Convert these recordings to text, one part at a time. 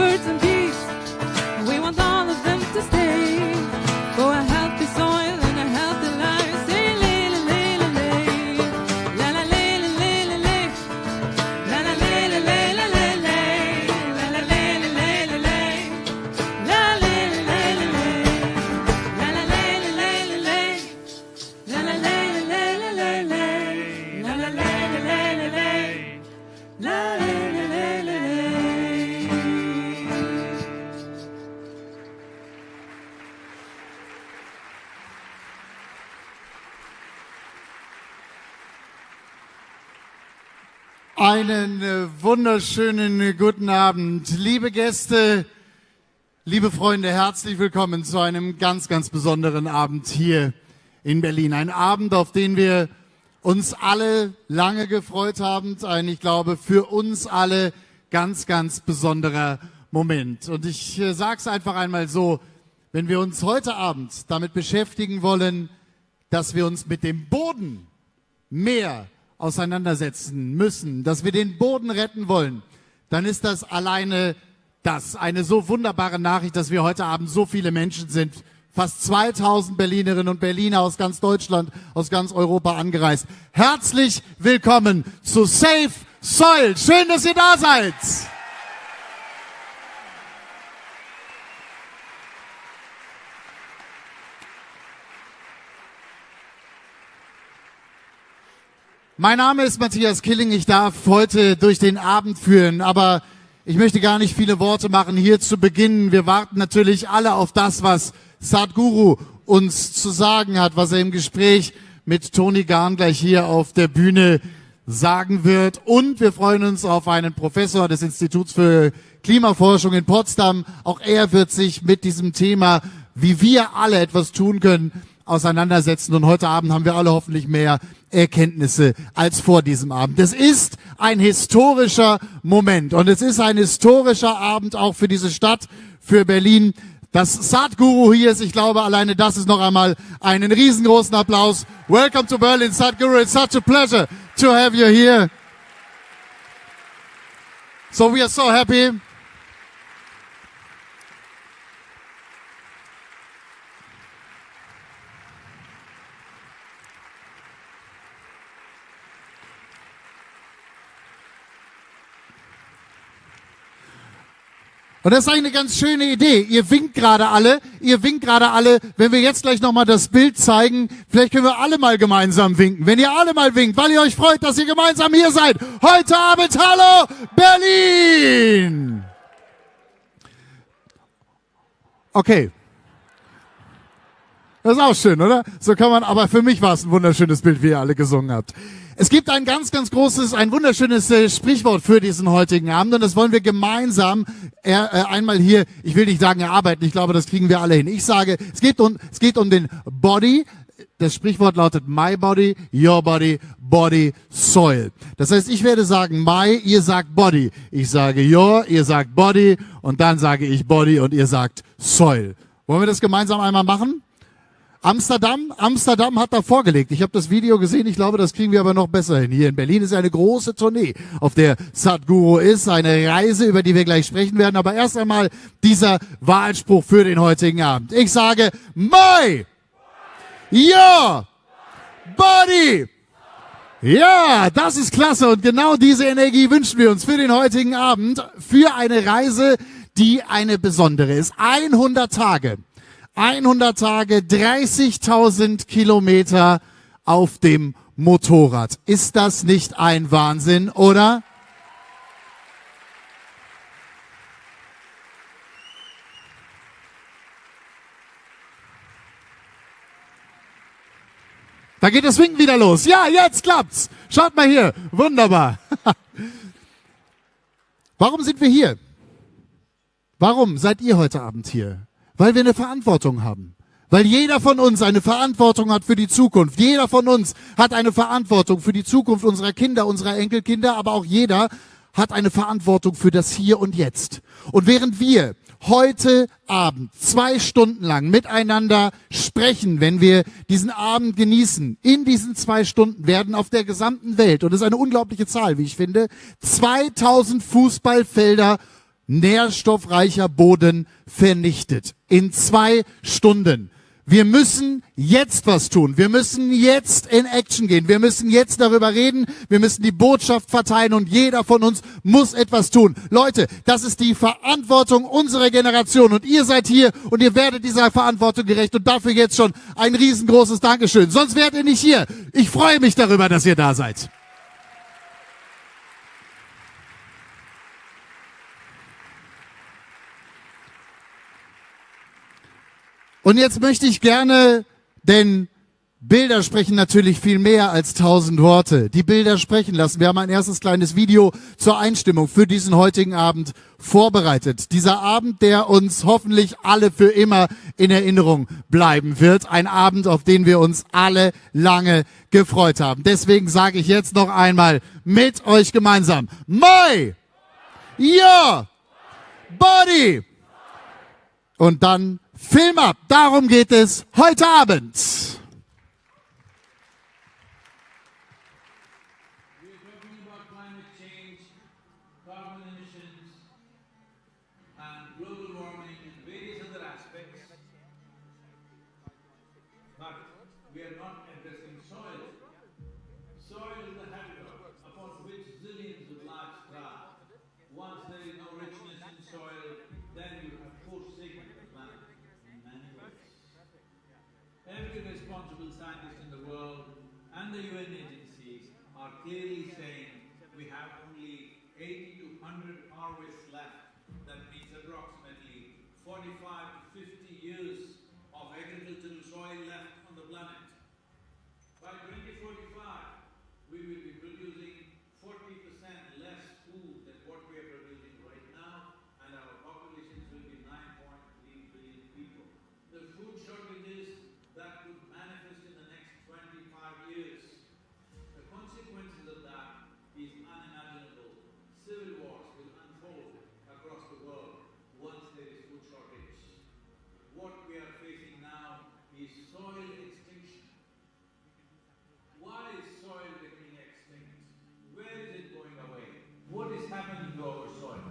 birds and bees. We want all of them to stay for a healthy soil and a healthy life. Say lay, lay, lay, lay, la la lay, lay, lay, lay, la la lay, lay, lay, lay, lay, la la lay, lay, lay, lay, la lay, lay, lay, lay, la la lay, lay, lay, lay, la la lay, lay, lay, lay, lay, la la lay, lay, lay, lay, la lay, lay, lay, lay. Einen wunderschönen guten Abend, liebe Gäste, liebe Freunde, herzlich willkommen zu einem ganz, ganz besonderen Abend hier in Berlin. Ein Abend, auf den wir uns alle lange gefreut haben, ein, ich glaube, für uns alle ganz, ganz besonderer Moment. Und ich sage es einfach einmal so, wenn wir uns heute Abend damit beschäftigen wollen, dass wir uns mit dem Boden mehr auseinandersetzen müssen, dass wir den Boden retten wollen, dann ist das alleine eine so wunderbare Nachricht, dass wir heute Abend so viele Menschen sind. Fast 2000 Berlinerinnen und Berliner aus ganz Deutschland, aus ganz Europa angereist. Herzlich willkommen zu Safe Soil. Schön, dass ihr da seid. Mein Name ist Matthias Killing, ich darf heute durch den Abend führen, aber ich möchte gar nicht viele Worte machen hier zu Beginn. Wir warten natürlich alle auf das, was Sadhguru uns zu sagen hat, was er im Gespräch mit Toni Garrn gleich hier auf der Bühne sagen wird. Und wir freuen uns auf einen Professor des Instituts für Klimaforschung in Potsdam. Auch er wird sich mit diesem Thema, wie wir alle etwas tun können, auseinandersetzen. Und heute Abend haben wir alle hoffentlich mehr Erkenntnisse als vor diesem Abend. Es ist ein historischer Moment und es ist ein historischer Abend auch für diese Stadt, für Berlin. Dass Sadhguru hier ist, ich glaube, alleine das ist noch einmal einen riesengroßen Applaus. Welcome to Berlin, Sadhguru. It's such a pleasure to have you here. So we are so happy. Und das ist eine ganz schöne Idee. Ihr winkt gerade alle. Wenn wir jetzt gleich nochmal das Bild zeigen, vielleicht können wir alle mal gemeinsam winken. Wenn ihr alle mal winkt, weil ihr euch freut, dass ihr gemeinsam hier seid. Heute Abend, hallo Berlin! Okay. Das ist auch schön, oder? So kann man, aber für mich war es ein wunderschönes Bild, wie ihr alle gesungen habt. Es gibt ein ganz, ganz großes, ein wunderschönes Sprichwort für diesen heutigen Abend und das wollen wir gemeinsam einmal hier, ich will nicht sagen erarbeiten, ich glaube, das kriegen wir alle hin. Ich sage, es geht um den Body. Das Sprichwort lautet my body, your body, body, soil. Das heißt, ich werde sagen my, ihr sagt body. Ich sage your, ihr sagt body und dann sage ich body und ihr sagt soil. Wollen wir das gemeinsam einmal machen? Amsterdam hat da vorgelegt. Ich habe das Video gesehen, ich glaube, das kriegen wir aber noch besser hin. Hier in Berlin ist eine große Tournee, auf der Sadhguru ist, eine Reise, über die wir gleich sprechen werden. Aber erst einmal dieser Wahlspruch für den heutigen Abend. Ich sage, my, your, body. Ja, das ist klasse und genau diese Energie wünschen wir uns für den heutigen Abend, für eine Reise, die eine besondere ist. 100 Tage. 30.000 Kilometer auf dem Motorrad. Ist das nicht ein Wahnsinn, oder? Da geht das Winken wieder los. Ja, jetzt klappt's. Schaut mal hier. Wunderbar. Warum sind wir hier? Warum seid ihr heute Abend hier? Weil wir eine Verantwortung haben. Weil jeder von uns eine Verantwortung hat für die Zukunft. Jeder von uns hat eine Verantwortung für die Zukunft unserer Kinder, unserer Enkelkinder, aber auch jeder hat eine Verantwortung für das Hier und Jetzt. Und während wir heute Abend 2 Stunden lang miteinander sprechen, wenn wir diesen Abend genießen, in diesen 2 Stunden werden auf der gesamten Welt, und das ist eine unglaubliche Zahl, wie ich finde, 2000 Fußballfelder nährstoffreicher Boden vernichtet. In 2 Stunden. Wir müssen jetzt was tun. Wir müssen jetzt in Action gehen. Wir müssen jetzt darüber reden. Wir müssen die Botschaft verteilen und jeder von uns muss etwas tun. Leute, das ist die Verantwortung unserer Generation und ihr seid hier und ihr werdet dieser Verantwortung gerecht und dafür jetzt schon ein riesengroßes Dankeschön. Sonst wärt ihr nicht hier. Ich freue mich darüber, dass ihr da seid. Und jetzt möchte ich gerne, denn Bilder sprechen natürlich viel mehr als 1000 Worte. Die Bilder sprechen lassen. Wir haben ein erstes kleines Video zur Einstimmung für diesen heutigen Abend vorbereitet. Dieser Abend, der uns hoffentlich alle für immer in Erinnerung bleiben wird. Ein Abend, auf den wir uns alle lange gefreut haben. Deswegen sage ich jetzt noch einmal mit euch gemeinsam: My, your body. Und dann Film ab. Darum geht es heute Abend. Every responsible scientist in the world and the UN agencies are clearly saying we have only 80 to 100 harvests left. That means approximately 45 to 50 years of agricultural soil left on the planet. By 2045, we will be producing 40% less food than what we are producing right now, and our populations will be 9.3 billion people. The food shortages that could manifest in the next 25 years. The consequences of that is unimaginable. Civil wars will unfold across the world once there is food shortage. What we are facing now is soil extinction. Why is soil becoming extinct? Where is it going away? What is happening to our soil?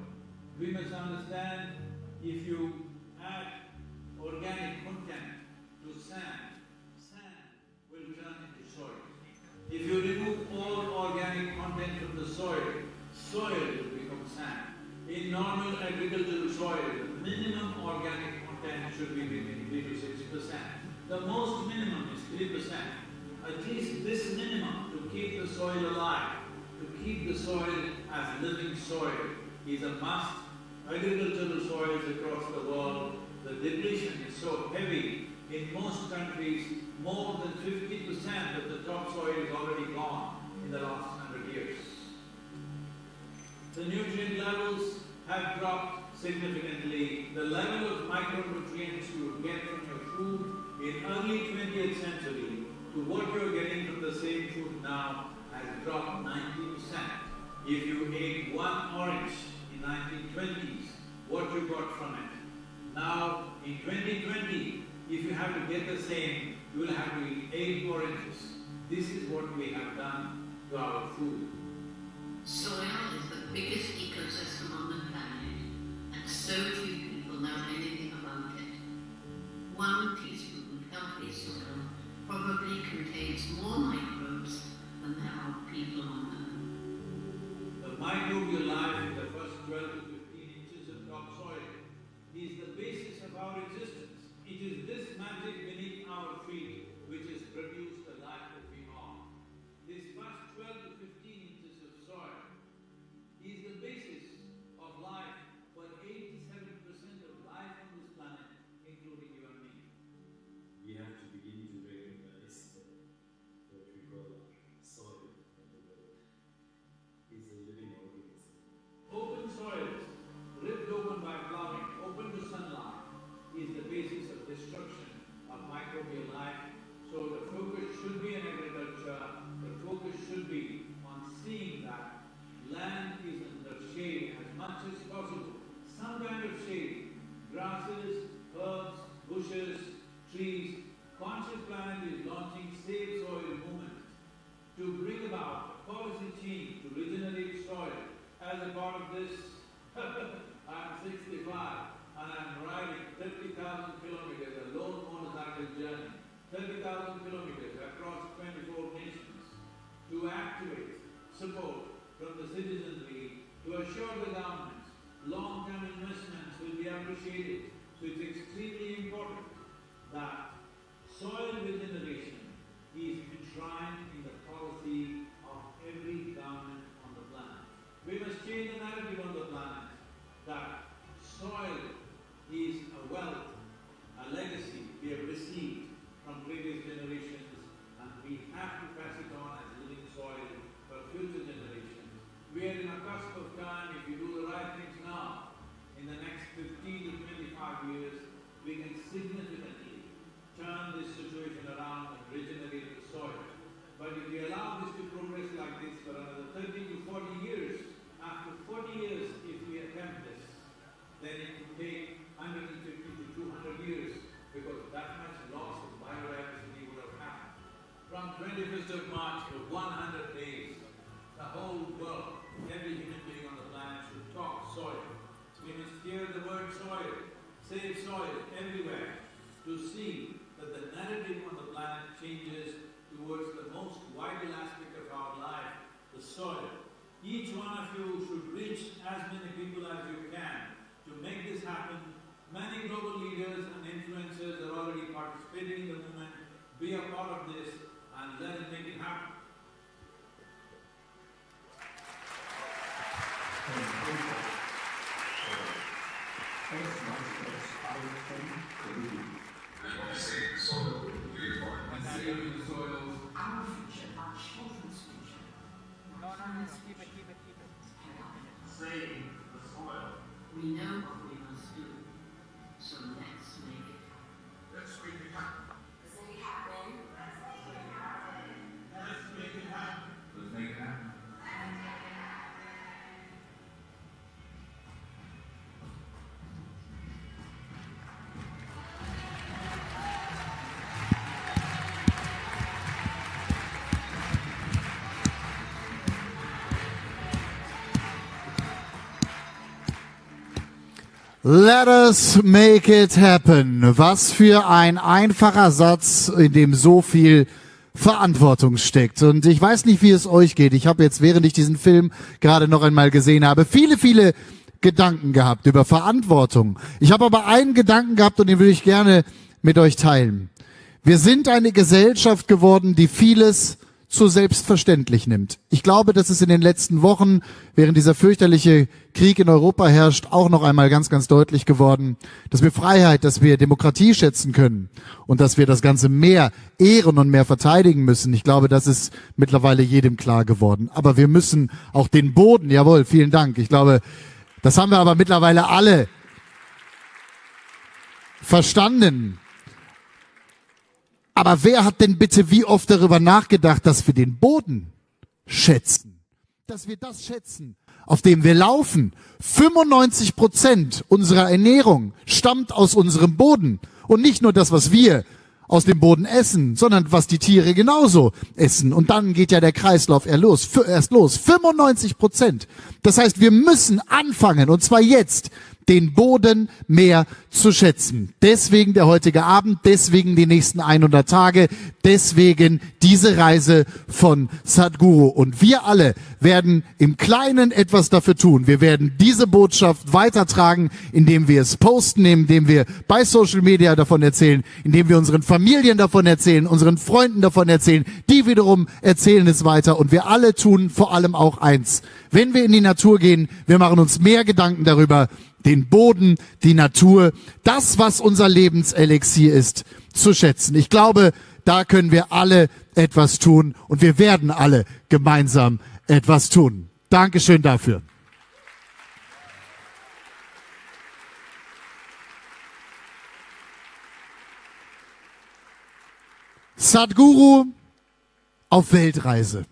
We must understand, if you add organic content to sand, sand will turn into soil. If you remove all organic content from the soil, soil will become sand. In normal agricultural soil, the minimum organic content should be between 3 to 6%. The most minimum is 3%. At least this minimum to keep the soil alive, to keep the soil as living soil is a must. Agricultural soils across the world, the depletion is so heavy. In most countries, more than 50% of the topsoil is already gone in the last 100 years. The nutrient levels have dropped significantly. The level of micronutrients you would get from your food in early 20th century to what you're getting from the same food now has dropped 90%. If you ate one orange in 1920s, what you got from it? Now, in 2020, if you have to get the same, you will have to eat 8 oranges. This is what we have done to our food. Soil is the biggest ecosystem on the planet, and so few people know anything about it. 1 teaspoon of healthy soil probably contains more microbes than there are people on Earth. The microbial life in the first 12 to 15 inches of topsoil is the basis of our existence. It is this magic beneath our feet which has produced the life that we are. This first 12 to 15 inches of soil is the basis of life for 87% of life on this planet, including you and me. We have to begin to recognize that what we call our soil and the world is a living organism. Open soils, ripped open by plowing, open to sunlight, is the basis of destruction of microbial life. So the focus should be in agriculture, the focus should be on seeing that land is under shade as much as possible. Some kind of shade, grasses, herbs, bushes, trees. Conscious Planet is launching Save Soil movement to bring about a policy change to regenerate soil. As a part of this, I'm 65 and I'm riding 30,000 kilometers, a lone motorcycle journey, 30,000 kilometers across 24 nations to activate support from the citizenry to assure the governments long-term investments will be appreciated. So it's extremely important that soil regeneration is enshrined in the policy of every government on the planet. We must change the narrative on the planet that soil is a wealth, a legacy we have received from previous generations, and we have to pass it on as living soil for future generations. We are in a cusp of time. If we do the right things now, in the next 15 to 25 years, we can significantly turn this situation around and regenerate the soil. But if we allow this to progress like this for another 30 to 40 years, after 40 years, if we attempt this, then it will take 150 to 200 years, because that much loss of biodiversity would have happened. From 21st of March to 100 days, the whole world, every human being on the planet should talk soil. We must hear the word soil, save soil everywhere, to see that the narrative on the planet changes towards the most vital aspect of our life, the soil. Each one of you should reach as many people as you can to make this happen. Many global leaders and influencers are already participating in the movement. Be a part of this and let us make it happen. We know what we must do, so let's make it. Let's make it happen. Let's make it happen. Let's make it happen. Let's make it happen. Let us make it happen. Was für ein einfacher Satz, in dem so viel Verantwortung steckt. Und ich weiß nicht, wie es euch geht. Ich habe jetzt, während ich diesen Film gerade noch einmal gesehen habe, viele Gedanken gehabt über Verantwortung. Ich habe aber einen Gedanken gehabt und den würde ich gerne mit euch teilen. Wir sind eine Gesellschaft geworden, die vieles zu selbstverständlich nimmt. Ich glaube, das ist in den letzten Wochen, während dieser fürchterliche Krieg in Europa herrscht, auch noch einmal ganz deutlich geworden, dass wir Freiheit, dass wir Demokratie schätzen können und dass wir das Ganze mehr ehren und mehr verteidigen müssen. Ich glaube, das ist mittlerweile jedem klar geworden. Aber wir müssen auch den Boden, jawohl, vielen Dank. Ich glaube, das haben wir aber mittlerweile alle verstanden. Aber wer hat denn bitte wie oft darüber nachgedacht, dass wir den Boden schätzen? Dass wir das schätzen, auf dem wir laufen. 95% unserer Ernährung stammt aus unserem Boden. Und nicht nur das, was wir aus dem Boden essen, sondern was die Tiere genauso essen. Und dann geht ja der Kreislauf erst los. 95%. Das heißt, wir müssen anfangen, und zwar jetzt, den Boden mehr zu schätzen. Deswegen der heutige Abend, deswegen die nächsten 100 Tage, deswegen diese Reise von Sadhguru. Und wir alle werden im Kleinen etwas dafür tun. Wir werden diese Botschaft weitertragen, indem wir es posten, indem wir bei Social Media davon erzählen, indem wir unseren Familien davon erzählen, unseren Freunden davon erzählen. Die wiederum erzählen es weiter. Und wir alle tun vor allem auch eins. Wenn wir in die Natur gehen, wir machen uns mehr Gedanken darüber, den Boden, die Natur, das, was unser Lebenselixier ist, zu schätzen. Ich glaube, da können wir alle etwas tun und wir werden alle gemeinsam etwas tun. Dankeschön dafür. Sadhguru auf Weltreise.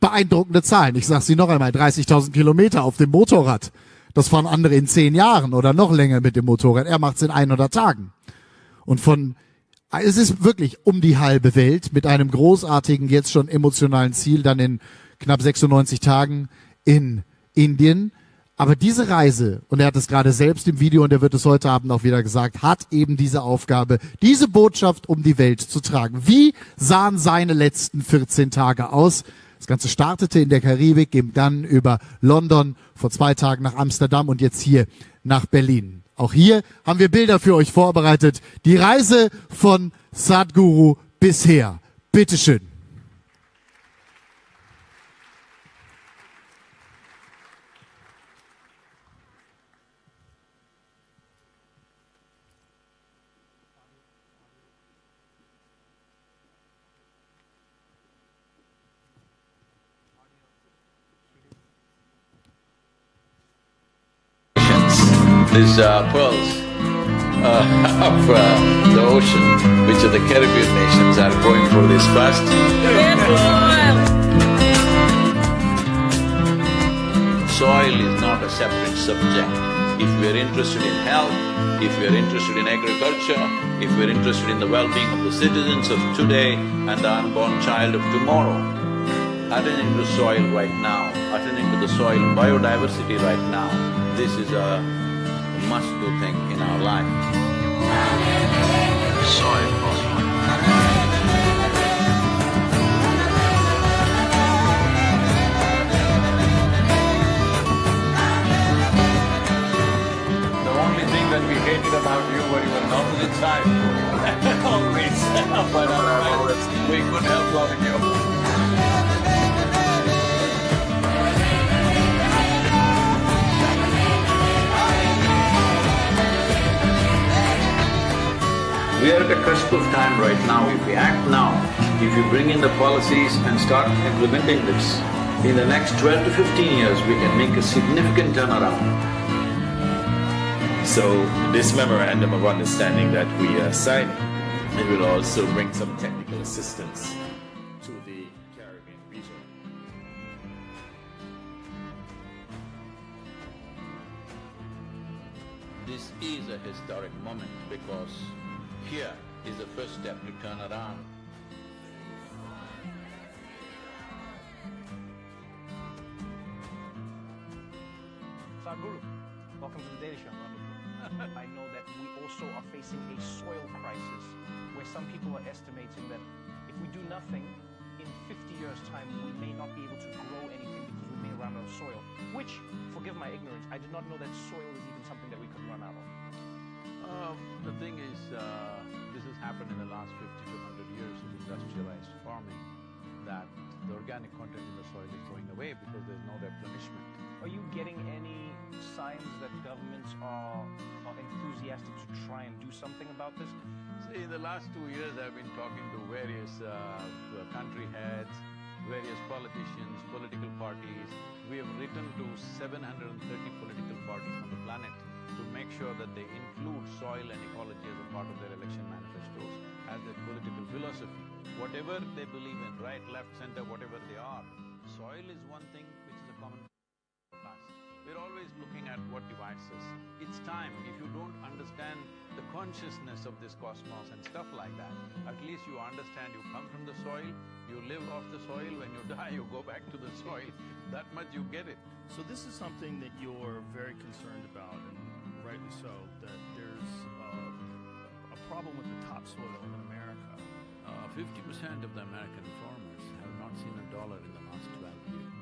Beeindruckende Zahlen. Ich sage sie noch einmal, 30.000 Kilometer auf dem Motorrad. Das fahren andere in 10 Jahren oder noch länger mit dem Motorrad. Er macht es in 100 Tagen. Und es ist wirklich um die halbe Welt mit einem großartigen, jetzt schon emotionalen Ziel, dann in knapp 96 Tagen in Indien. Aber diese Reise, und er hat es gerade selbst im Video und er wird es heute Abend auch wieder gesagt, hat eben diese Aufgabe, diese Botschaft um die Welt zu tragen. Wie sahen seine letzten 14 Tage aus? Das Ganze startete in der Karibik, ging dann über London, vor 2 Tagen nach Amsterdam und jetzt hier nach Berlin. Auch hier haben wir Bilder für euch vorbereitet. Die Reise von Sadhguru bisher. Bitteschön. These pearls of the ocean, which are the Caribbean nations, are going for this fast. Soil is not a separate subject. If we are interested in health, if we are interested in agriculture, if we are interested in the well-being of the citizens of today and the unborn child of tomorrow, attending to soil right now, attending to the soil biodiversity right now, this is a must-do thing in our life. Soil. The only thing that we hated about you were you were not inside. Always. But otherwise, we couldn't help loving you. We are at a cusp of time right now. If we act now, if we bring in the policies and start implementing this, in the next 12 to 15 years, we can make a significant turnaround. So this memorandum of understanding that we are signing, it will also bring some technical assistance to the Caribbean region. This is a historic moment because here is the first step to turn around. Sadhguru, welcome to the Daily Show. I know that we also are facing a soil crisis where some people are estimating that if we do nothing, in 50 years' time, we may not be able to grow anything because we may run out of soil, which, forgive my ignorance, I did not know that soil is even something that we could run out of. The thing is, this has happened in the last 50 to 100 years of industrialized farming, that the organic content in the soil is going away because there's no replenishment. Are you getting any signs that governments are enthusiastic to try and do something about this? See, in the last 2 years, I've been talking to various country heads, various politicians, political parties. We have written to 730 political parties on the planet to make sure that they include soil and ecology as a part of their election manifestos, as their political philosophy. Whatever they believe in, right, left, center, whatever they are, soil is one thing which is a common class. We're always looking at what divides us. It's time, if you don't understand the consciousness of this cosmos and stuff like that, at least you understand you come from the soil, you live off the soil, when you die you go back to the soil. That much you get it. So this is something that you're very concerned about, and rightly so, that there's a problem with the topsoil in America. 50% of the American farmers have not seen a dollar in the last 12 years.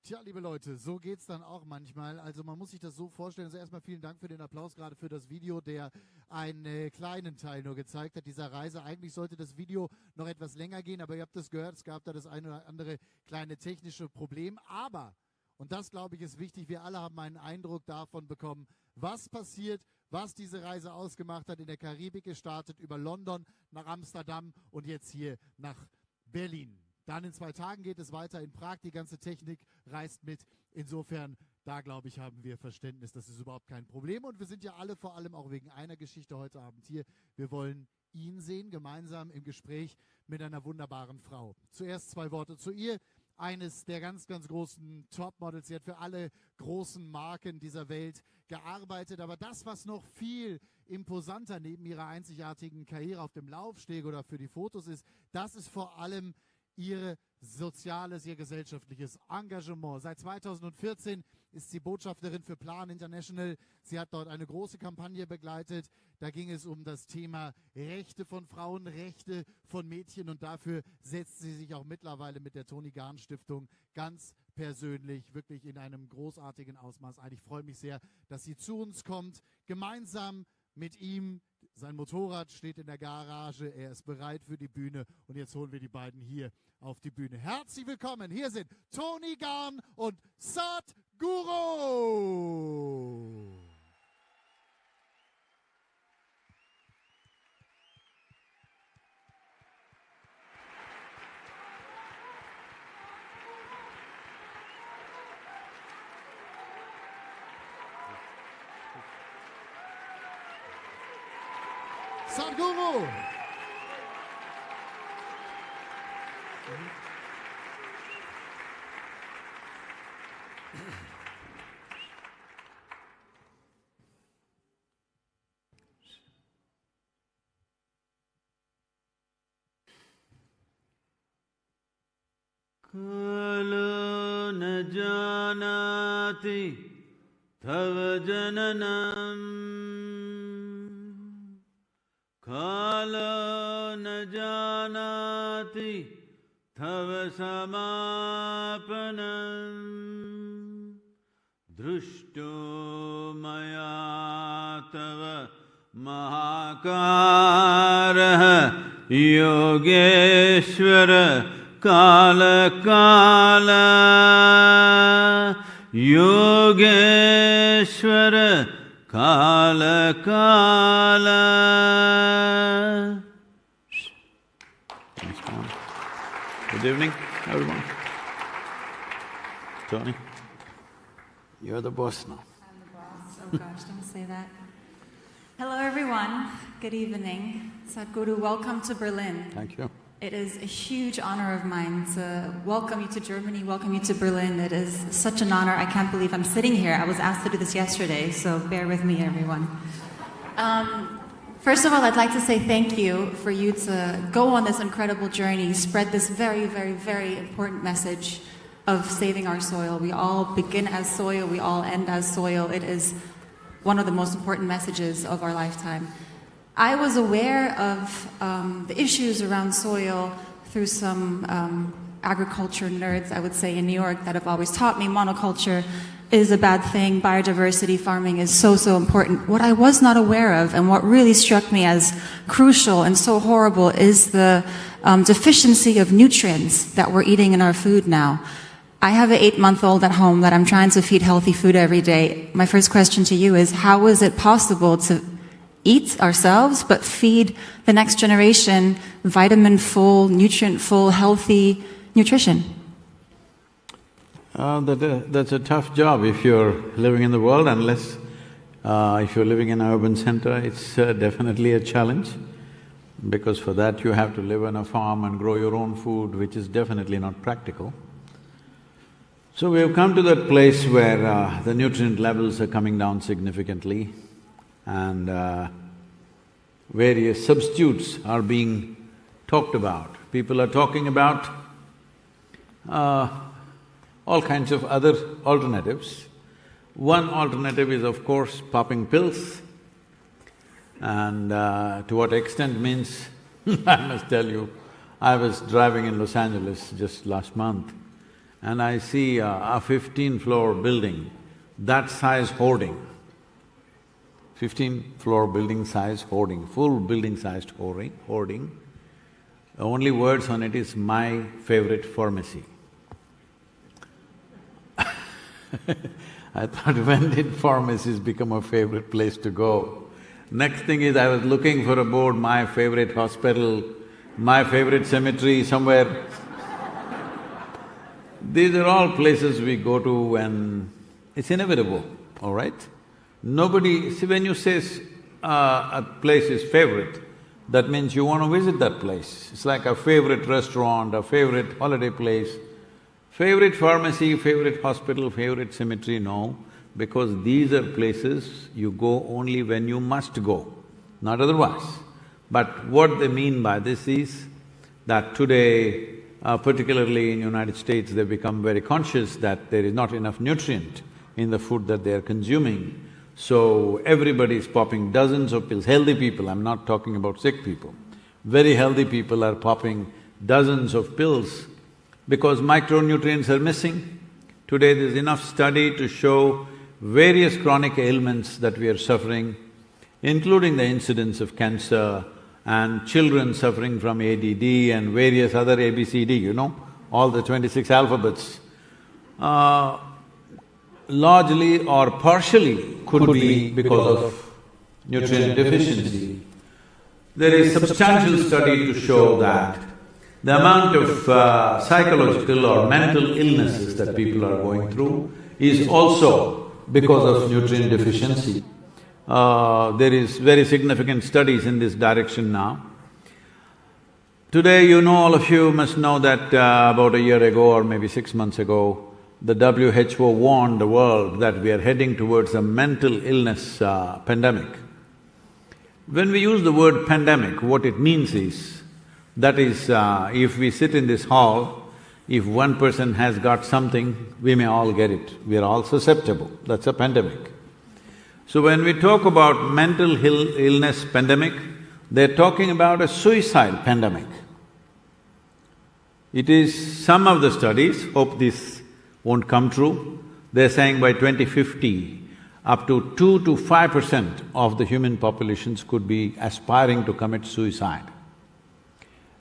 Tja, liebe Leute, so geht's dann auch manchmal. Also man muss sich das so vorstellen. Also erstmal vielen Dank für den Applaus gerade für das Video, der einen kleinen Teil nur gezeigt hat dieser Reise. Eigentlich sollte das Video noch etwas länger gehen, aber ihr habt das gehört, es gab da das eine oder andere kleine technische Problem. Aber, und das glaube ich ist wichtig, wir alle haben einen Eindruck davon bekommen, was passiert, was diese Reise ausgemacht hat, in der Karibik gestartet, über London nach Amsterdam und jetzt hier nach Berlin. Dann in 2 Tagen geht es weiter in Prag. Die ganze Technik reist mit. Insofern, da glaube ich, haben wir Verständnis. Das ist überhaupt kein Problem. Und wir sind ja alle vor allem auch wegen einer Geschichte heute Abend hier. Wir wollen ihn sehen, gemeinsam im Gespräch mit einer wunderbaren Frau. Zuerst 2 Worte zu ihr. Eines der ganz, ganz großen Topmodels. Sie hat für alle großen Marken dieser Welt gearbeitet. Aber das, was noch viel imposanter neben ihrer einzigartigen Karriere auf dem Laufsteg oder für die Fotos ist, das ist vor allem ihr soziales, ihr gesellschaftliches Engagement. Seit 2014 ist sie Botschafterin für Plan International. Sie hat dort eine große Kampagne begleitet. Da ging es um das Thema Rechte von Frauen, Rechte von Mädchen. Und dafür setzt sie sich auch mittlerweile mit der Toni Garrn Stiftung ganz persönlich wirklich in einem großartigen Ausmaß ein. Ich freue mich sehr, dass sie zu uns kommt. Gemeinsam mit ihm. Sein Motorrad steht in der Garage, er ist bereit für die Bühne und jetzt holen wir die beiden hier auf die Bühne. Herzlich willkommen, hier sind Toni Garrn und Sadhguru. Sadhguru! Kalo na janati tava jananam Kalo na janati tava samapanam Drushto maya tava mahakaraha Yogeshwara Kala Kala Yogeshwara Kala Kala. Good evening, everyone. Toni, you're the boss now. I'm the boss. Oh gosh, don't say that. Hello, everyone. Good evening. Sadhguru, welcome to Berlin. Thank you. It is a huge honor of mine to welcome you to Germany, welcome you to Berlin. It is such an honor. I can't believe I'm sitting here. I was asked to do this yesterday, so bear with me, everyone. First of all, I'd like to say thank you for you to go on this incredible journey, spread this very, very, very important message of saving our soil. We all begin as soil, we all end as soil. It is one of the most important messages of our lifetime. I was aware of the issues around soil through some agriculture nerds, I would say, in New York that have always taught me monoculture is a bad thing, biodiversity farming is so, so important. What I was not aware of and what really struck me as crucial and so horrible is the deficiency of nutrients that we're eating in our food now. I have an 8-month-old at home that I'm trying to feed healthy food every day. My first question to you is, how is it possible to eat ourselves, but feed the next generation vitamin-full, nutrient-full, healthy nutrition? That's a tough job if you're living in the world, unless if you're living in an urban center, it's definitely a challenge, because for that you have to live on a farm and grow your own food, which is definitely not practical. So we have come to that place where the nutrient levels are coming down significantly, and various substitutes are being talked about. People are talking about all kinds of other alternatives. One alternative is, of course, popping pills, and to what extent means I must tell you, I was driving in Los Angeles just last month, and I see a 15-floor building, that size hoarding. 15-floor building size hoarding, full building-sized hoarding. The only words on it is, "My favorite pharmacy." I thought, when did pharmacies become a favorite place to go? Next thing is, I was looking for a board, "My favorite hospital," "My favorite cemetery," somewhere These are all places we go to and it's inevitable, all right? Nobody… See, when you say a place is favorite, that means you want to visit that place. It's like a favorite restaurant, a favorite holiday place. Favorite pharmacy, favorite hospital, favorite cemetery, no, because these are places you go only when you must go, not otherwise. But what they mean by this is that today, particularly in United States, they've become very conscious that there is not enough nutrient in the food that they are consuming. So everybody is popping dozens of pills, healthy people, I'm not talking about sick people. Very healthy people are popping dozens of pills because micronutrients are missing. Today there's enough study to show various chronic ailments that we are suffering, including the incidence of cancer and children suffering from ADD and various other ABCD, you know, all the 26 alphabets. Largely or partially could be because of nutrient deficiency. There is substantial study to show that the amount of psychological or mental illnesses that people are going through is also because of nutrient deficiency. There is very significant studies in this direction now. Today, you know, all of you must know that about a year ago or maybe 6 months ago, the WHO warned the world that we are heading towards a mental illness pandemic. When we use the word pandemic, what it means is, that is, if we sit in this hall, if one person has got something, we may all get it. We are all susceptible, that's a pandemic. So when we talk about mental illness pandemic, they're talking about a suicide pandemic. It is… some of the studies, hope this won't come true, they're saying by 2050, up to 2 to 5% of the human populations could be aspiring to commit suicide.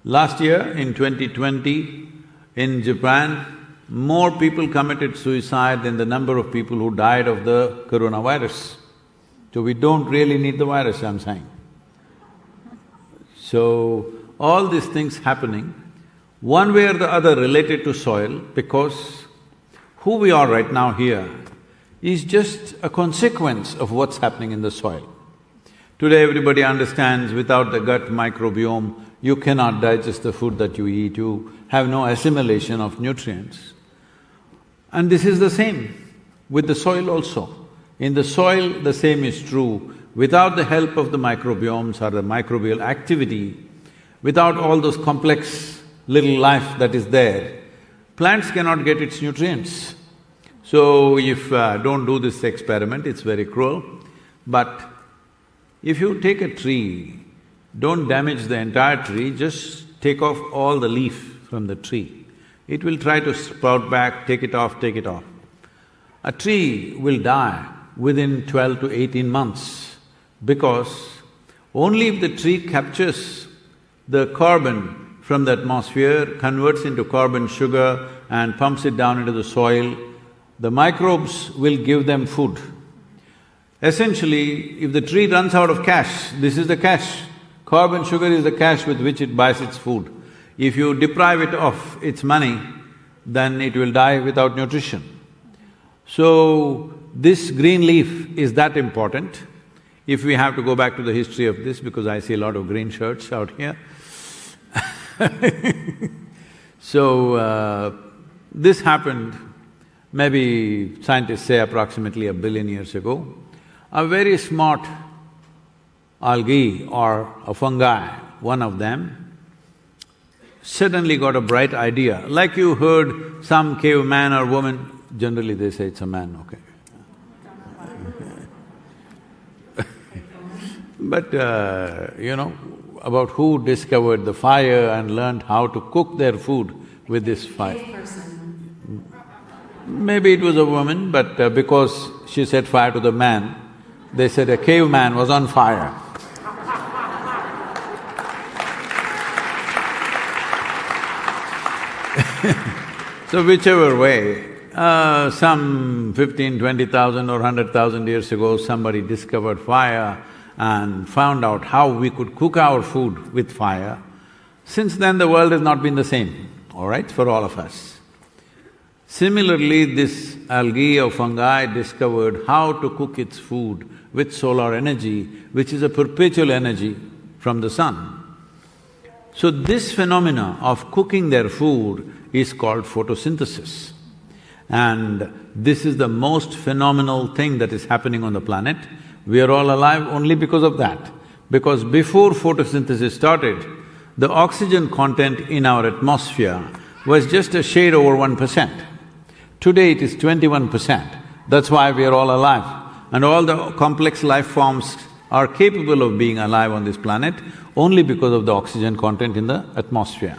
Last year, in 2020, in Japan, more people committed suicide than the number of people who died of the coronavirus. So we don't really need the virus, I'm saying. So, all these things happening, one way or the other related to soil, because who we are right now here is just a consequence of what's happening in the soil. Today everybody understands without the gut microbiome, you cannot digest the food that you eat, you have no assimilation of nutrients. And this is the same with the soil also. In the soil, the same is true. Without the help of the microbiomes or the microbial activity, without all those complex little life that is there, plants cannot get its nutrients. So if don't do this experiment, it's very cruel. But if you take a tree, don't damage the entire tree, just take off all the leaf from the tree. It will try to sprout back, take it off, take it off. A tree will die within 12 to 18 months because only if the tree captures the carbon from the atmosphere, converts into carbon sugar and pumps it down into the soil, the microbes will give them food. Essentially, if the tree runs out of cash, this is the cash. Carbon sugar is the cash with which it buys its food. If you deprive it of its money, then it will die without nutrition. So, this green leaf is that important. If we have to go back to the history of this, because I see a lot of green shirts out here So, this happened, maybe scientists say approximately 1 billion years ago. A very smart algae or a fungi, one of them, suddenly got a bright idea. Like you heard some caveman or woman, generally they say it's a man, okay. But you know, about who discovered the fire and learned how to cook their food with this fire. Maybe it was a woman, but because she set fire to the man, they said a caveman was on fire. So whichever way, some 15, 20,000 or 100,000 years ago, somebody discovered fire and found out how we could cook our food with fire. Since then, the world has not been the same, all right, for all of us. Similarly, this algae or fungi discovered how to cook its food with solar energy, which is a perpetual energy from the sun. So this phenomena of cooking their food is called photosynthesis. And this is the most phenomenal thing that is happening on the planet. We are all alive only because of that. Because before photosynthesis started, the oxygen content in our atmosphere was just a shade over 1%. Today it is 21%. That's why we are all alive. And all the complex life forms are capable of being alive on this planet only because of the oxygen content in the atmosphere.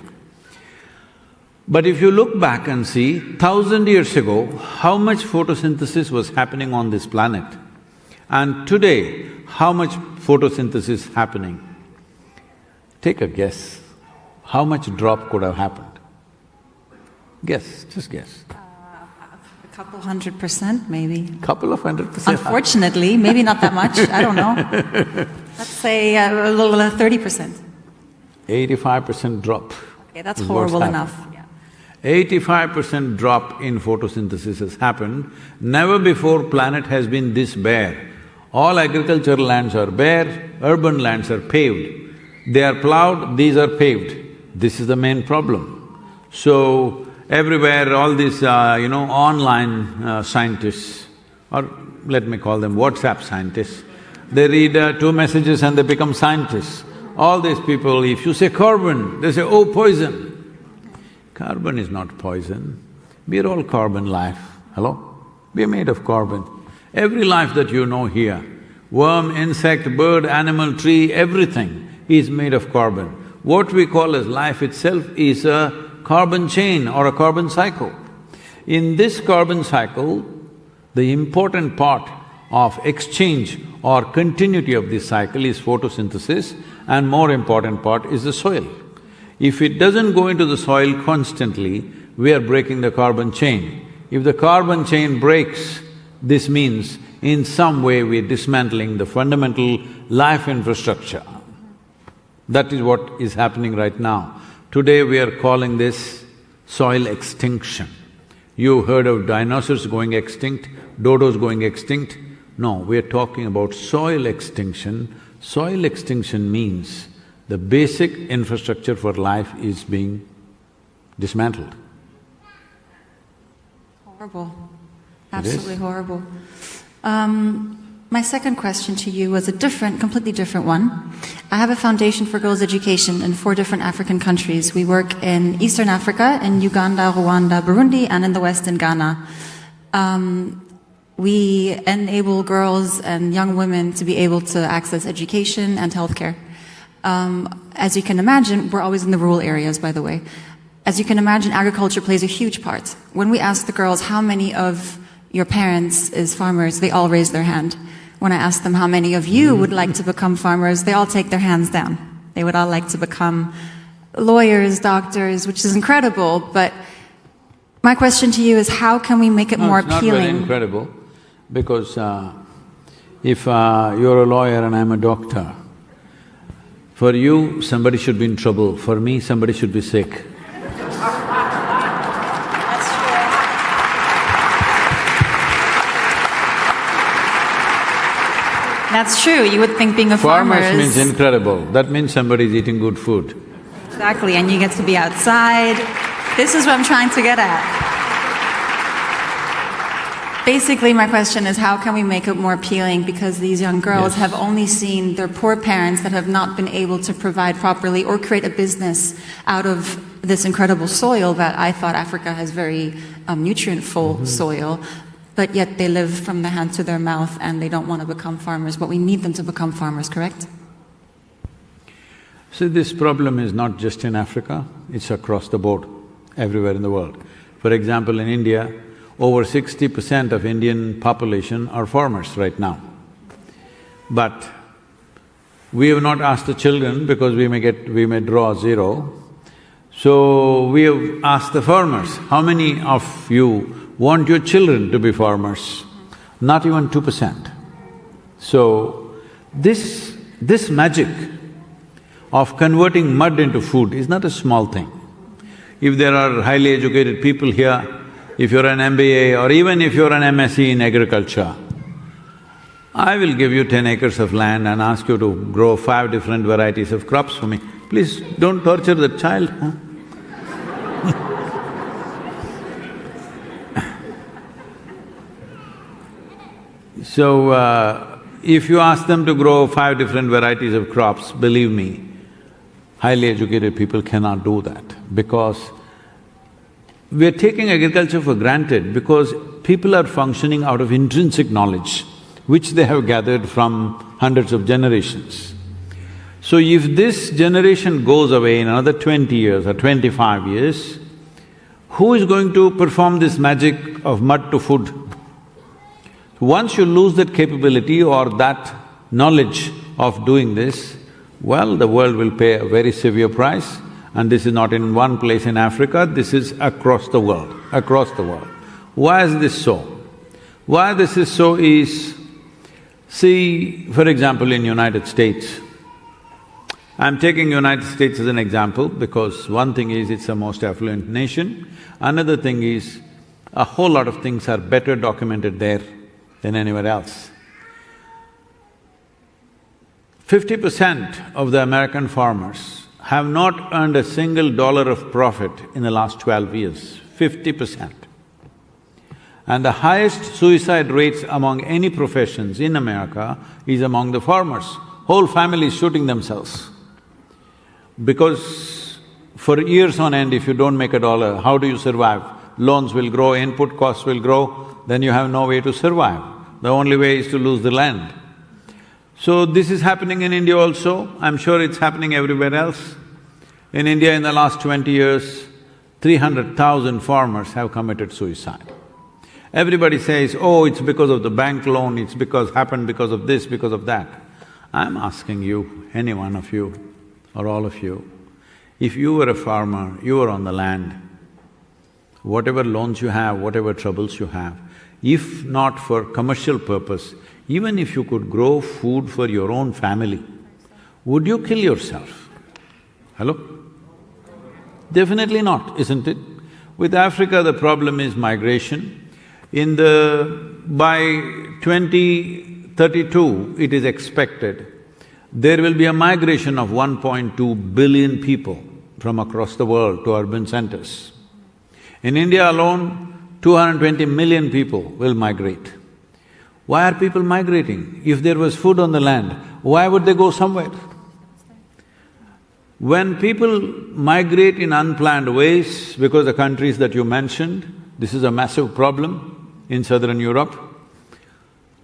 But if you look back and see, 1,000 years ago, how much photosynthesis was happening on this planet, and today, how much photosynthesis is happening, take a guess. How much drop could have happened? Guess, just guess. A couple 100%, maybe. Couple of 100%. Unfortunately, maybe not that much, I don't know. Let's say a little 30%. 85% drop. Okay, that's is horrible what's enough. happened. 85% drop in photosynthesis has happened. Never before planet has been this bare. All agricultural lands are bare, urban lands are paved. They are plowed, these are paved. This is the main problem. So, everywhere all these, online scientists, or let me call them WhatsApp scientists, they read 2 messages and they become scientists. All these people, if you say carbon, they say, oh, poison. Carbon is not poison. We are all carbon life, hello? We are made of carbon. Every life that you know here, worm, insect, bird, animal, tree, everything is made of carbon. What we call as life itself is a carbon chain or a carbon cycle. In this carbon cycle, the important part of exchange or continuity of this cycle is photosynthesis, and more important part is the soil. If it doesn't go into the soil constantly, we are breaking the carbon chain. If the carbon chain breaks, this means in some way we're dismantling the fundamental life infrastructure. That is what is happening right now. Today we are calling this soil extinction. You heard of dinosaurs going extinct, dodos going extinct? No, we are talking about soil extinction. Soil extinction means the basic infrastructure for life is being dismantled. Horrible. Absolutely horrible. My second question to you was a completely different one. I have a foundation for girls' education in 4 different African countries. We work in Eastern Africa, in Uganda, Rwanda, Burundi, and in the West in Ghana. We enable girls and young women to be able to access education and healthcare. As you can imagine, we're always in the rural areas, by the way. As you can imagine, agriculture plays a huge part. When we ask the girls, how many of your parents is farmers, they all raise their hand. When I ask them how many of you would like to become farmers, they all take their hands down. They would all like to become lawyers, doctors, which is incredible, but my question to you is how can we make it more appealing? It's not very incredible, because if you're a lawyer and I'm a doctor, for you, somebody should be in trouble. For me, somebody should be sick. That's true. You would think being a farmer Farmers means incredible. That means somebody's eating good food. Exactly, and you get to be outside. This is what I'm trying to get at. Basically, my question is how can we make it more appealing, because these young girls have only seen their poor parents that have not been able to provide properly or create a business out of this incredible soil that I thought Africa has very nutrient-full soil, but yet they live from the hand to their mouth and they don't want to become farmers, but we need them to become farmers, correct? See, this problem is not just in Africa, it's across the board, everywhere in the world. For example, in India, over 60% of Indian population are farmers right now. But we have not asked the children because we may draw 0. So we have asked the farmers, how many of you want your children to be farmers? Not even 2%. So this magic of converting mud into food is not a small thing. If there are highly educated people here, if you're an MBA or even if you're an MSc in agriculture, I will give you 10 acres of land and ask you to grow 5 different varieties of crops for me. Please don't torture the child, huh? So, if you ask them to grow 5 different varieties of crops, believe me, highly educated people cannot do that because we're taking agriculture for granted because people are functioning out of intrinsic knowledge, which they have gathered from hundreds of generations. So if this generation goes away in another 20 years or 25 years, who is going to perform this magic of mud to food? Once you lose that capability or that knowledge of doing this, well, the world will pay a very severe price, and this is not in one place in Africa, this is across the world, across the world. Why is this so? Why this is so is, see, for example, in United States, I'm taking United States as an example because one thing is it's the most affluent nation, another thing is a whole lot of things are better documented there than anywhere else. 50% of the American farmers have not earned a single dollar of profit in the last 12 years, 50%. And the highest suicide rates among any professions in America is among the farmers. Whole families shooting themselves. Because for years on end, if you don't make a dollar, how do you survive? Loans will grow, input costs will grow, then you have no way to survive. The only way is to lose the land. So this is happening in India also, I'm sure it's happening everywhere else. In India in the last 20 years, 300,000 farmers have committed suicide. Everybody says, oh, it's because of the bank loan, it's happened because of this, because of that. I'm asking you, any one of you or all of you, if you were a farmer, you were on the land, whatever loans you have, whatever troubles you have, if not for commercial purpose, even if you could grow food for your own family, would you kill yourself? Hello? Definitely not, isn't it? With Africa, the problem is migration. By 2032, it is expected there will be a migration of 1.2 billion people from across the world to urban centers. In India alone, 220 million people will migrate. Why are people migrating? If there was food on the land, why would they go somewhere? When people migrate in unplanned ways, because the countries that you mentioned, this is a massive problem in southern Europe,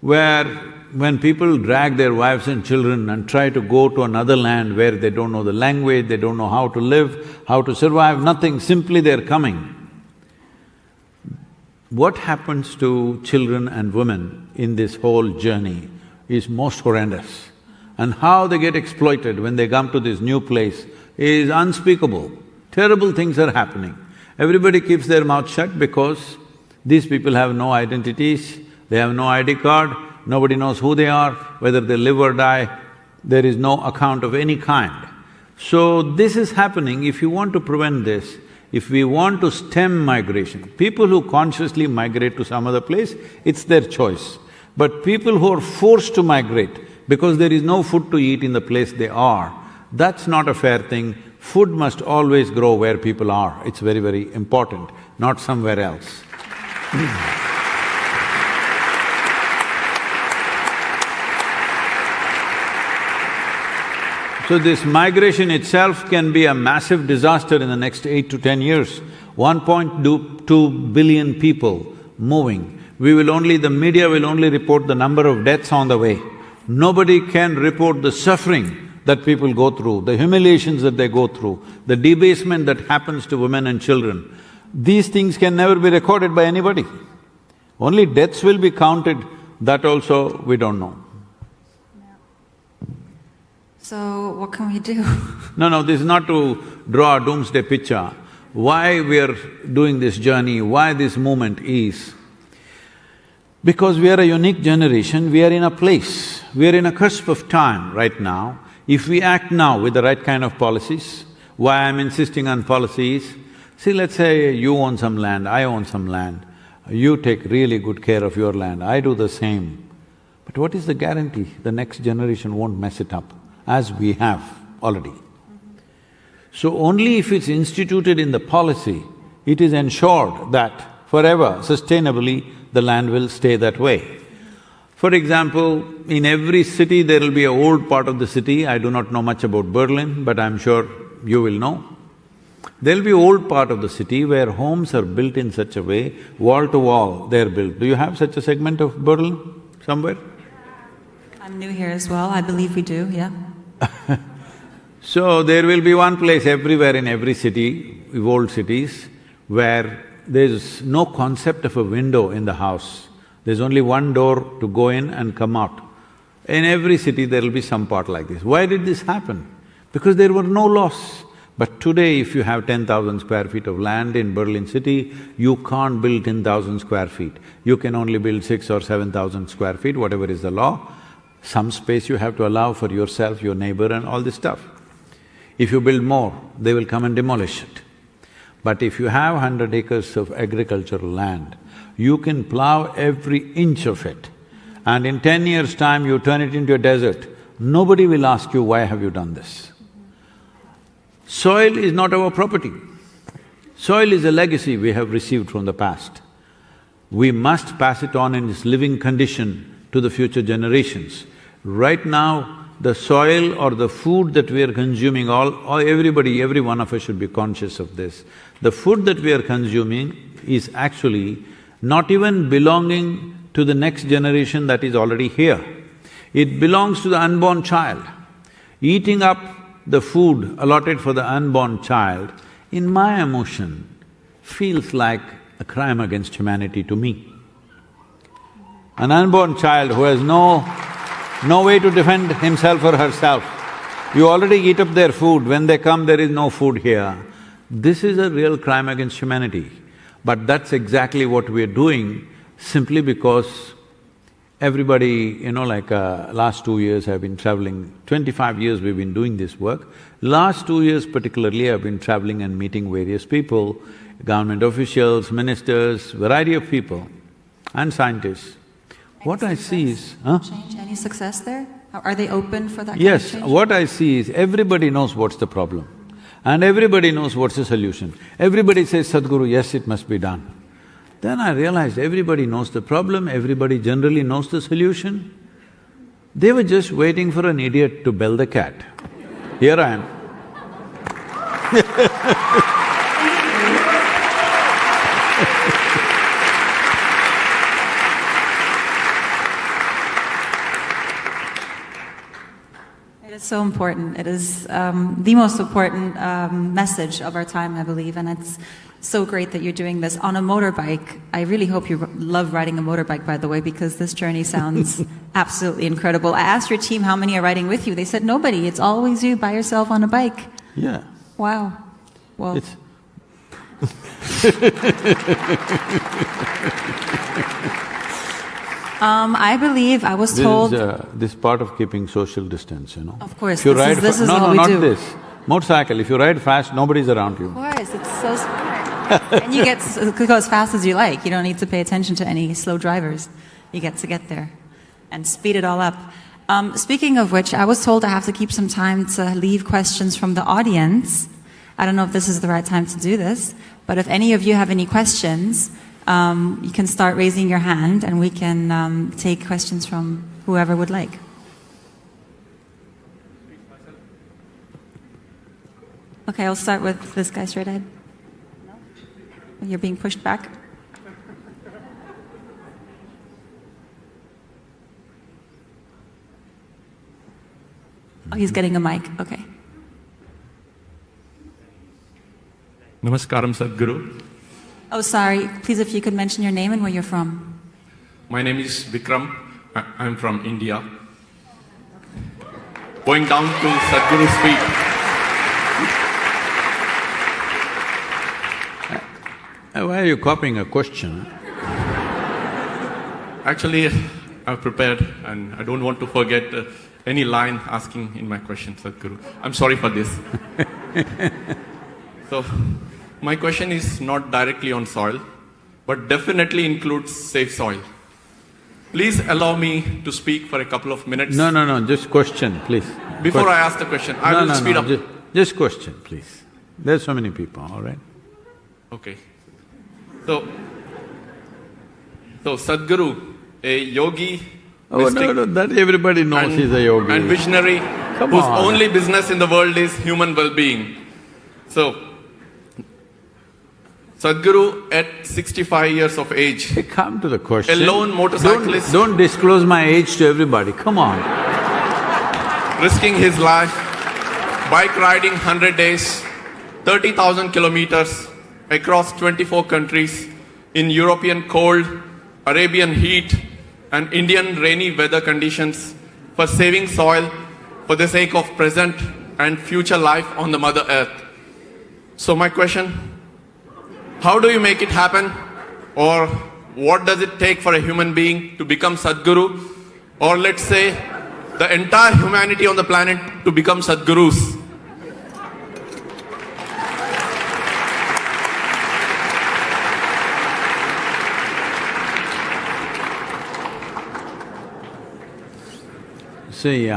where when people drag their wives and children and try to go to another land where they don't know the language, they don't know how to live, how to survive, nothing, simply they're coming. What happens to children and women in this whole journey is most horrendous. And how they get exploited when they come to this new place is unspeakable. Terrible things are happening. Everybody keeps their mouth shut because these people have no identities, they have no ID card, nobody knows who they are, whether they live or die, there is no account of any kind. So this is happening. If you want to prevent this, if we want to stem migration, people who consciously migrate to some other place, it's their choice. But people who are forced to migrate because there is no food to eat in the place they are, that's not a fair thing. Food must always grow where people are, it's very, very important, not somewhere else. So this migration itself can be a massive disaster in the next 8 to 10 years. 1.2 billion people moving. The media will only report the number of deaths on the way. Nobody can report the suffering that people go through, the humiliations that they go through, the debasement that happens to women and children. These things can never be recorded by anybody. Only deaths will be counted, that also we don't know. So what can we do? No, this is not to draw a doomsday picture. Why we are doing this journey, why this movement is, because we are a unique generation, we are in a place, we are in a cusp of time right now. If we act now with the right kind of policies, why I'm insisting on policies, see, let's say you own some land, I own some land. You take really good care of your land, I do the same. But what is the guarantee the next generation won't mess it up, as we have already? So only if it's instituted in the policy, it is ensured that forever, sustainably, the land will stay that way. For example, in every city there will be an old part of the city. I do not know much about Berlin, but I'm sure you will know. There'll be old part of the city where homes are built in such a way, wall to wall they're built. Do you have such a segment of Berlin somewhere? I'm new here as well, I believe we do, yeah. So there will be one place everywhere in every city, old cities, where there's no concept of a window in the house. There's only one door to go in and come out. In every city there will be some part like this. Why did this happen? Because there were no laws. But today if you have 10,000 square feet of land in Berlin city, you can't build 10,000 square feet. You can only build 6 or 7,000 square feet, whatever is the law. Some space you have to allow for yourself, your neighbor and all this stuff. If you build more, they will come and demolish it. But if you have 100 acres of agricultural land, you can plow every inch of it, and in 10 years' time you turn it into a desert. Nobody will ask you, why have you done this? Soil is not our property. Soil is a legacy we have received from the past. We must pass it on in its living condition to the future generations. Right now, the soil or the food that we are consuming, everybody, every one of us should be conscious of this. The food that we are consuming is actually not even belonging to the next generation that is already here. It belongs to the unborn child. Eating up the food allotted for the unborn child, in my emotion, feels like a crime against humanity to me. An unborn child who has no way to defend himself or herself, you already eat up their food, when they come there is no food here. This is a real crime against humanity. But that's exactly what we're doing, simply because everybody, last 2 years I've been traveling, 25 years we've been doing this work. Last 2 years particularly I've been traveling and meeting various people, government officials, ministers, variety of people and scientists. What I see is… Change, any success there? Are they open for that Yes, kind of change? what I see is everybody knows what's the problem and everybody knows what's the solution. Everybody says, Sadhguru, yes, it must be done. Then I realized everybody knows the problem, everybody generally knows the solution. They were just waiting for an idiot to bell the cat. Here I am. It is so important. It is the most important message of our time, I believe, and it's so great that you're doing this on a motorbike. I really hope you love riding a motorbike, by the way, because this journey sounds absolutely incredible. I asked your team how many are riding with you. They said nobody. It's always you by yourself on a bike. Yeah. Wow. Well… I believe I was told… This part of keeping social distance, Of course, If you ride this is no, all no, we not do. this. Motorcycle, if you ride fast, nobody's around you. Of course, it's so smart. And you go as fast as you like. You don't need to pay attention to any slow drivers. You get to get there and speed it all up. Speaking of which, I was told I have to keep some time to leave questions from the audience. I don't know if this is the right time to do this, but if any of you have any questions, you can start raising your hand and we can take questions from whoever would like. Okay, I'll start with this guy straight ahead. You're being pushed back. Oh, he's getting a mic, okay. Namaskaram, Sadhguru. Oh, sorry. Please, if you could mention your name and where you're from. My name is Vikram. I'm from India. Going down to Sadhguru's feet. Why are you copying a question? Actually, I've prepared and I don't want to forget any line asking in my question, Sadhguru. I'm sorry for this. So, my question is not directly on soil, but definitely includes safe soil. Please allow me to speak for a couple of minutes. No, just question, please. Before I ask the question, I will speed up. Just question, please. There's so many people, all right? Okay. So Sadhguru, a yogi, mystic, no, that everybody knows he's a yogi. and visionary, whose only business in the world is human well-being. So, Sadhguru at 65 years of age, Hey, come to the question. a lone motorcyclist, Don't disclose my age to everybody, come on. risking his life, bike riding 100 days, 30,000 kilometers across 24 countries in European cold, Arabian heat and Indian rainy weather conditions for saving soil for the sake of present and future life on the Mother Earth. So my question, how do you make it happen? Or what does it take for a human being to become Sadhguru? Or let's say, the entire humanity on the planet to become Sadhgurus? See,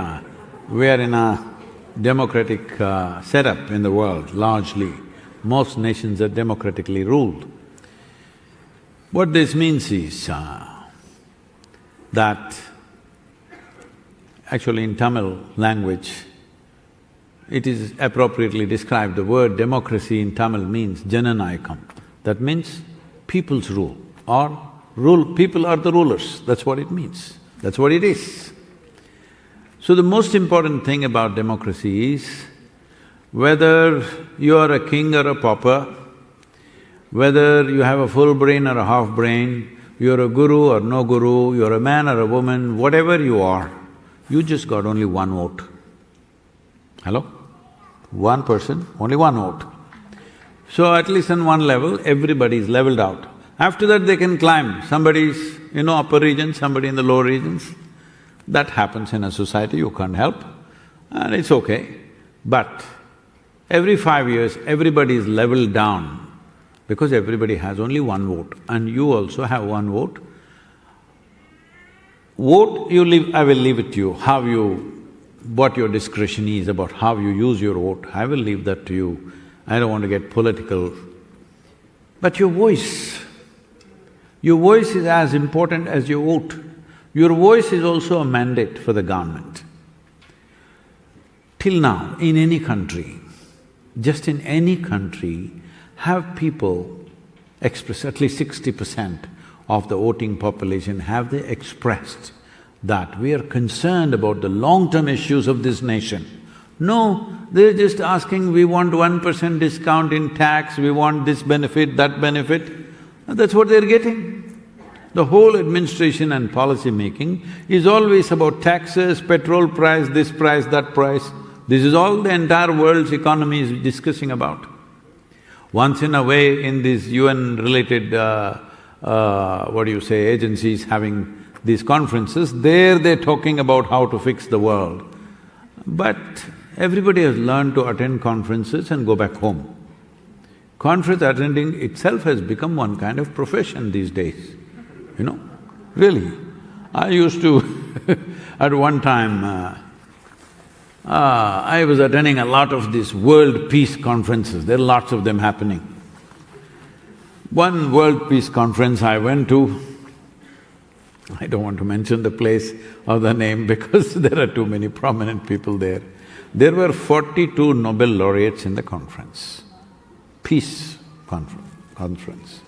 we are in a democratic setup in the world, largely. Most nations are democratically ruled. What this means is that actually in Tamil language, it is appropriately described, the word democracy in Tamil means jananayakam. That means people's rule, or people are the rulers, that's what it means, that's what it is. So the most important thing about democracy is whether you are a king or a pauper, whether you have a full brain or a half brain, you're a guru or no guru, you're a man or a woman, whatever you are, you just got only one vote. Hello? One person, only one vote. So at least on one level, everybody is leveled out. After that they can climb, somebody's, upper region, somebody in the lower regions. That happens in a society, you can't help, and it's okay. But every 5 years, everybody is leveled down because everybody has only one vote and you also have one vote. Vote, I will leave it to you, what your discretion is about how you use your vote, I will leave that to you. I don't want to get political. But your voice is as important as your vote. Your voice is also a mandate for the government. Till now, in any country, just in any country, have people expressed, at least 60% of the voting population, have they expressed that we are concerned about the long-term issues of this nation? No, they're just asking, we want 1% discount in tax, we want this benefit, that benefit, and that's what they're getting. The whole administration and policy making is always about taxes, petrol price, this price, that price. This is all the entire world's economy is discussing about. Once in a way, in these UN-related, agencies having these conferences, they're talking about how to fix the world. But everybody has learned to attend conferences and go back home. Conference attending itself has become one kind of profession these days. Really. I used to at one time, I was attending a lot of these world peace conferences, there are lots of them happening. One world peace conference I went to, I don't want to mention the place or the name because there are too many prominent people there. There were 42 Nobel laureates in the conference, peace conference.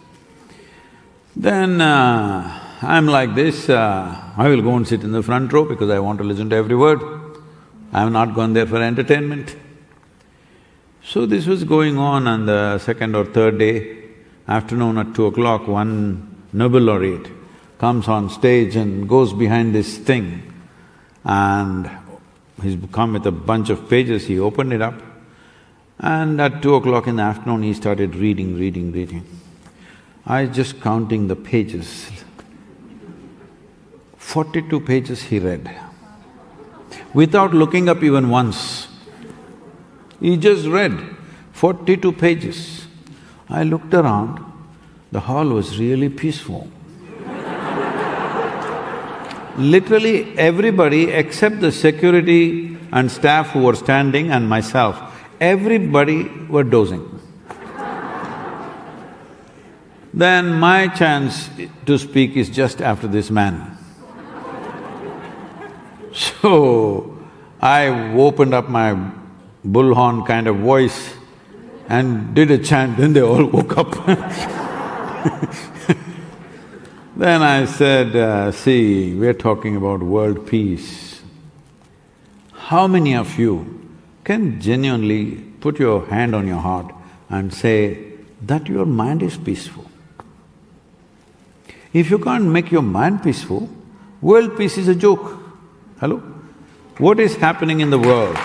Then I'm like this, I will go and sit in the front row because I want to listen to every word. I have not gone there for entertainment. So this was going on the second or third day, afternoon at 2 o'clock, one Nobel laureate comes on stage and goes behind this thing and he's come with a bunch of pages, he opened it up and at 2 o'clock in the afternoon he started reading. I was just counting the pages. 42 pages he read, without looking up even once. He just read 42 pages. I looked around, The hall was really peaceful. Literally everybody except the security and staff who were standing and myself, everybody were dozing. Then my chance to speak is just after this man. So, I opened up my bullhorn kind of voice and did a chant, then they all woke up. Then I said, see, we're talking about world peace. How many of you can genuinely put your hand on your heart and say that your mind is peaceful? If you can't make your mind peaceful, world peace is a joke. Hello? What is happening in the world?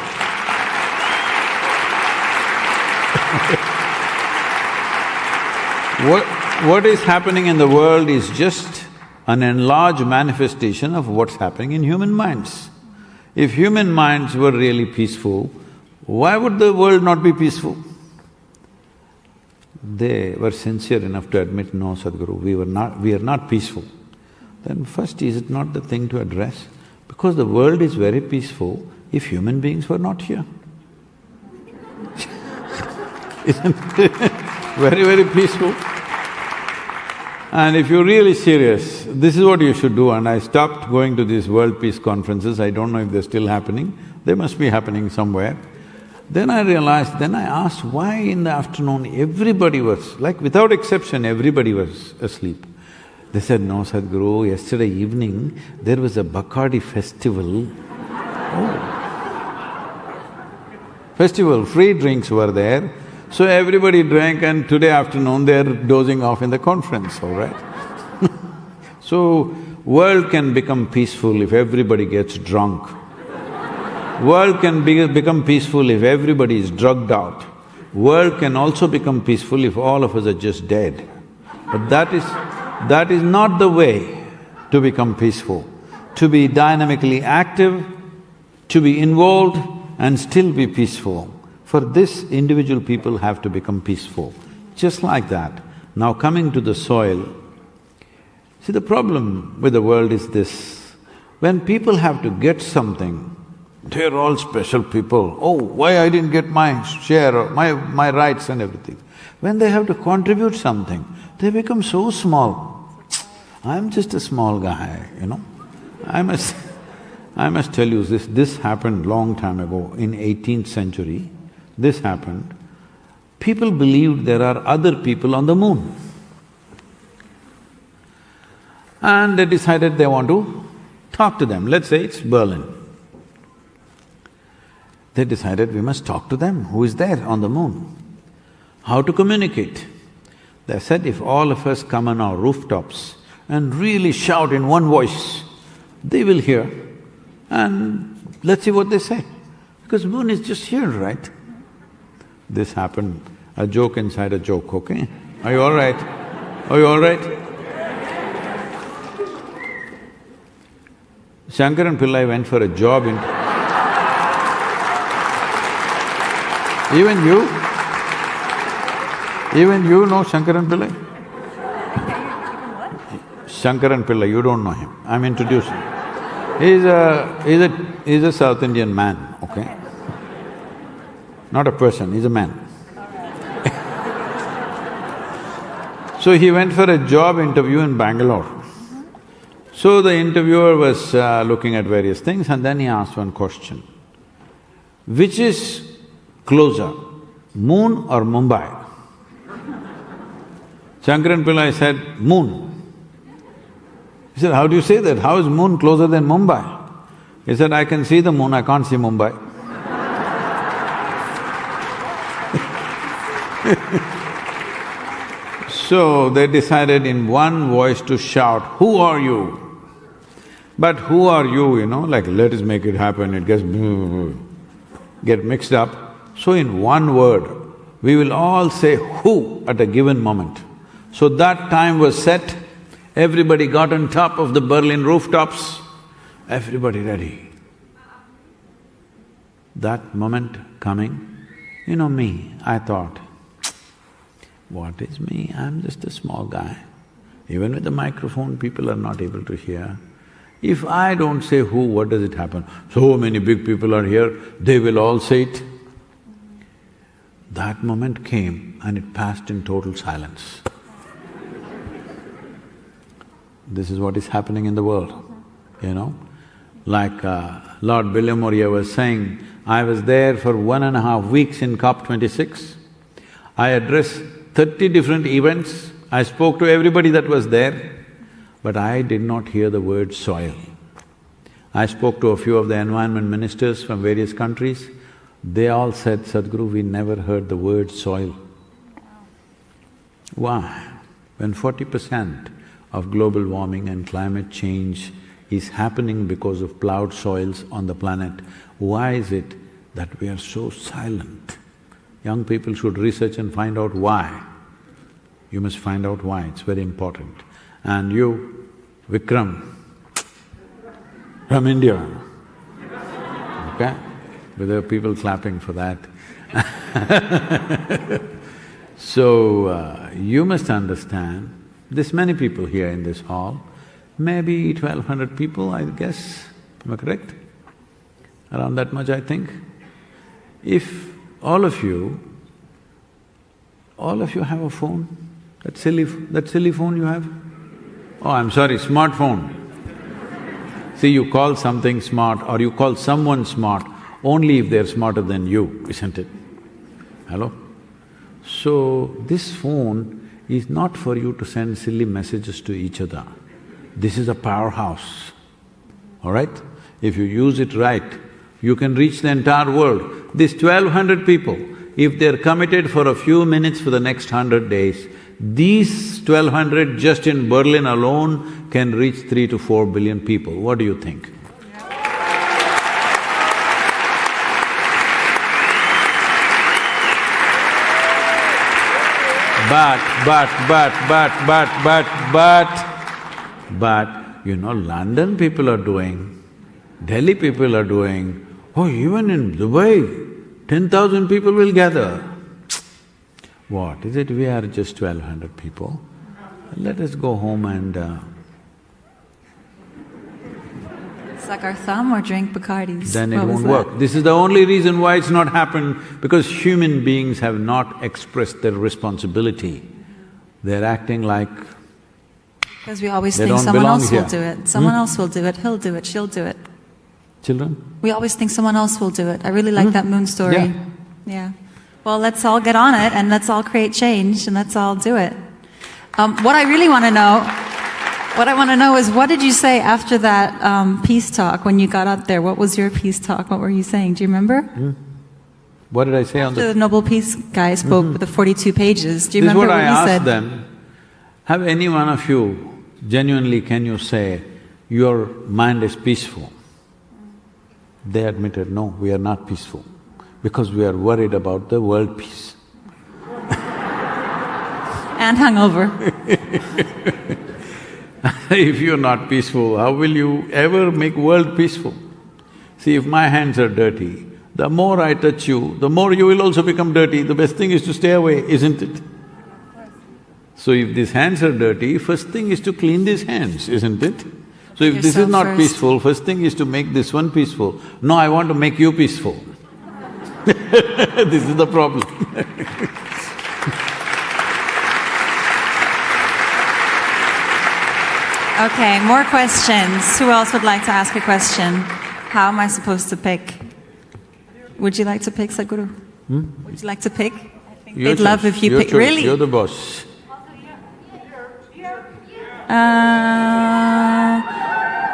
What is happening in the world is just an enlarged manifestation of what's happening in human minds. If human minds were really peaceful, why would the world not be peaceful? They were sincere enough to admit, no, Sadhguru, we are not peaceful. Then first, is it not the thing to address? Because the world is very peaceful if human beings were not here. Isn't it very, very peaceful? And if you're really serious, this is what you should do. And I stopped going to these world peace conferences, I don't know if they're still happening, they must be happening somewhere. Then I realized, then I asked why in the afternoon everybody was, like without exception, everybody was asleep. They said, no, Sadhguru, yesterday evening there was a Bacardi festival. Festival, free drinks were there, so everybody drank and today afternoon they're dozing off in the conference, all right? So, world can become peaceful if everybody gets drunk. World can become peaceful if everybody is drugged out. World can also become peaceful if all of us are just dead. But that is not the way to become peaceful. To be dynamically active, to be involved and still be peaceful. For this, individual people have to become peaceful. Just like that. Now coming to the soil, see the problem with the world is this, when people have to get something, they're all special people. Oh, why I didn't get my share or my rights and everything. When they have to contribute something, they become so small. I'm just a small guy, you know. I must tell you this happened long time ago, in 18th century, this happened. People believed there are other people on the moon. And they decided they want to talk to them. Let's say it's Berlin. They decided we must talk to them, who is there on the moon. How to communicate? They said if all of us come on our rooftops and really shout in one voice, they will hear and let's see what they say. Because moon is just here, right? This happened, a joke inside a joke, okay? Are you all right? Are you all right? Shankaran Pillai went for a job in… Even you know Shankaran Pillai? Shankaran Pillai, you don't know him, I'm introducing. He's a South Indian man, okay? Not a person, he's a man. So he went for a job interview in Bangalore. So the interviewer was looking at various things and then he asked one question. Which is closer, moon or Mumbai? Shankaran Pillai said, moon. He said, how do you say that? How is moon closer than Mumbai? He said, I can see the moon, I can't see Mumbai. So they decided in one voice to shout, who are you? But who are you, like let us make it happen, it gets get mixed up. So in one word, we will all say who at a given moment. So that time was set, everybody got on top of the Berlin rooftops, everybody ready. That moment coming, me, I thought, What is me? I'm just a small guy. Even with the microphone, people are not able to hear. If I don't say who, what does it happen? So many big people are here, they will all say it. That moment came and it passed in total silence. This is what is happening in the world, you know? Like Lord Bilimoria was saying, I was there for 1.5 weeks in COP26. I addressed 30 different events, I spoke to everybody that was there, but I did not hear the word soil. I spoke to a few of the environment ministers from various countries. They all said, Sadhguru, we never heard the word soil. Why? When 40% of global warming and climate change is happening because of plowed soils on the planet, why is it that we are so silent? Young people should research and find out why. You must find out why, it's very important. And you, Vikram, from India, okay? But there are people clapping for that. So, you must understand, there's many people here in this hall, maybe 1,200 people, I guess, am I correct? Around that much, I think. If all of you have a phone, that silly phone you have? Oh, I'm sorry, smartphone. See, you call something smart or you call someone smart only if they're smarter than you, isn't it? Hello? So, this phone is not for you to send silly messages to each other. This is a powerhouse, all right? If you use it right, you can reach the entire world. These 1,200 people, if they're committed for a few minutes for the next 100 days, these 1,200 just in Berlin alone can reach 3 to 4 billion people. What do you think? But, you know, London people are doing, Delhi people are doing, oh, even in Dubai, 10,000 people will gather. What is it? We are just 1,200 people. Let us go home and suck our thumb or drink Bacardis. then it won't work. This is the only reason why it's not happened, because human beings have not expressed their responsibility. They're acting like because we always they think don't someone belong else here. will do it. Someone else will do it, he'll do it, she'll do it. Children? We always think someone else will do it. I really like that moon story. Yeah. Yeah. Well, let's all get on it and let's all create change and let's all do it. What I really want to know is what did you say after that peace talk when you got up there? What was your peace talk? What were you saying? Do you remember? What did I say on After the Nobel Peace guy spoke with the 42 pages. Do you remember what I he said? asked them, have any one of you, genuinely can you say, your mind is peaceful? They admitted, no, we are not peaceful, because we are worried about the world peace. And hungover. If you're not peaceful, how will you ever make world peaceful? See, if my hands are dirty, the more I touch you, the more you will also become dirty. The best thing is to stay away, isn't it? So if these hands are dirty, first thing is to clean these hands, isn't it? So if this is not peaceful, first thing is to make this one peaceful. No, I want to make you peaceful. This is the problem. Okay, more questions. Who else would like to ask a question? How am I supposed to pick? Would you like to pick, Sadhguru? Would you like to pick? I think they'd love if you pick. Really? You're the boss.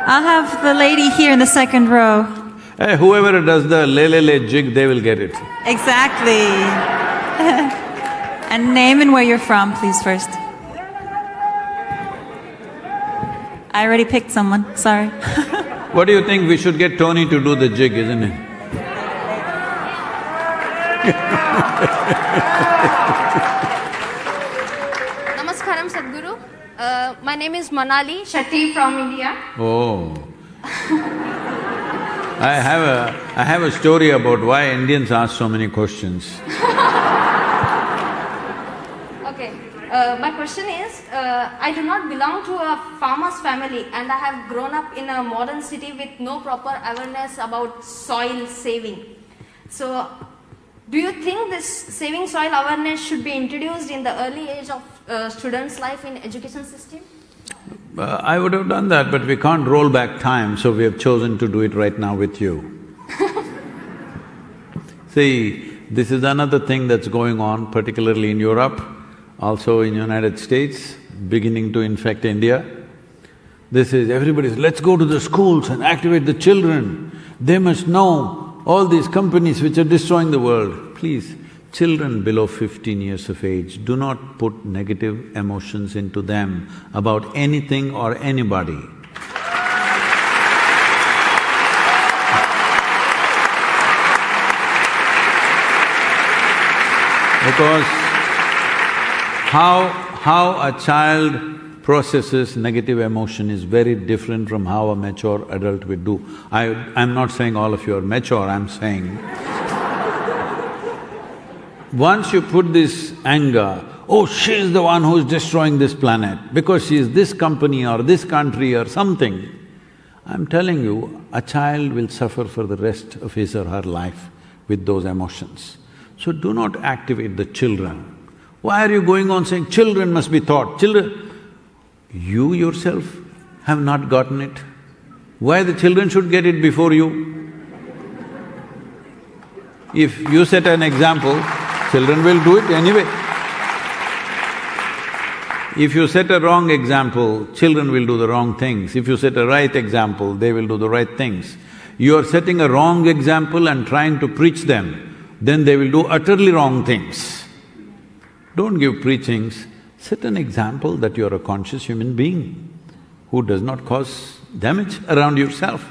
I'll have the lady here in the second row. Hey, whoever does the le jig, they will get it. Exactly. And name and where you're from, please, first. I already picked someone, sorry. What do you think? We should get Toni to do the jig, isn't it? Namaskaram, Sadhguru. My name is Manali Shetty from India. Oh. I have a story about why Indians ask so many questions. Okay. My question is, I do not belong to a farmer's family and I have grown up in a modern city with no proper awareness about soil saving. So, do you think this saving soil awareness should be introduced in the early age of students' life in education system? I would have done that, but we can't roll back time, so we have chosen to do it right now with you. See, this is another thing that's going on, particularly in Europe, also in United States, beginning to infect India. This is everybody's, let's go to the schools and activate the children. They must know all these companies which are destroying the world. Please, children below 15 years of age, do not put negative emotions into them about anything or anybody. Because how a child processes negative emotion is very different from how a mature adult would do. I'm not saying all of you are mature, I'm saying once you put this anger, oh, she's the one who's destroying this planet because she is this company or this country or something, I'm telling you, a child will suffer for the rest of his or her life with those emotions. So do not activate the children. Why are you going on saying children must be taught? Children… You yourself have not gotten it. Why the children should get it before you? If you set an example, children will do it anyway. If you set a wrong example, children will do the wrong things. If you set a right example, they will do the right things. You are setting a wrong example and trying to preach them, then they will do utterly wrong things. Don't give preachings, set an example that you are a conscious human being who does not cause damage around yourself,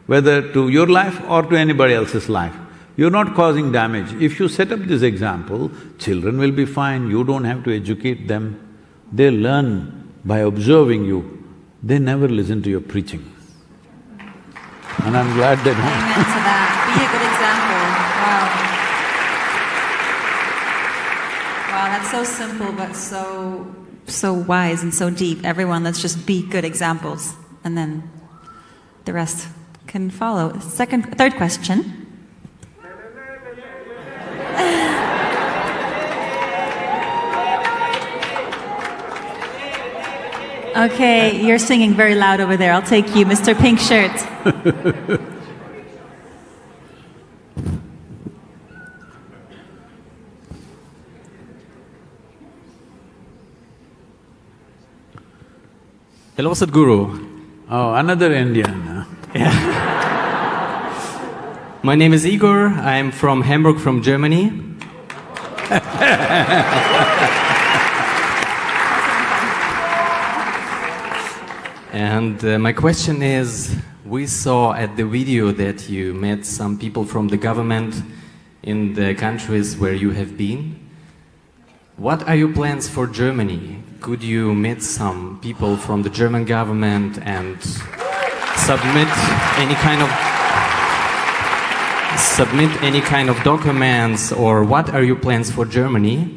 whether to your life or to anybody else's life. You're not causing damage. If you set up this example, children will be fine, you don't have to educate them. They learn by observing you, they never listen to your preaching. And I'm glad they don't. Amen to that. Be a good example. Wow. Wow, that's so simple but so wise and so deep. Everyone, let's just be good examples and then the rest can follow. Third question. Okay, you're singing very loud over there. I'll take you, Mr. Pink Shirt. Hello, Sadhguru. Oh, another Indian, huh? Yeah. My name is Igor. I'm from Hamburg, from Germany. And my question is, we saw at the video that you met some people from the government in the countries where you have been. What are your plans for Germany? Could you meet some people from the German government and submit any kind of documents, or what are your plans for Germany?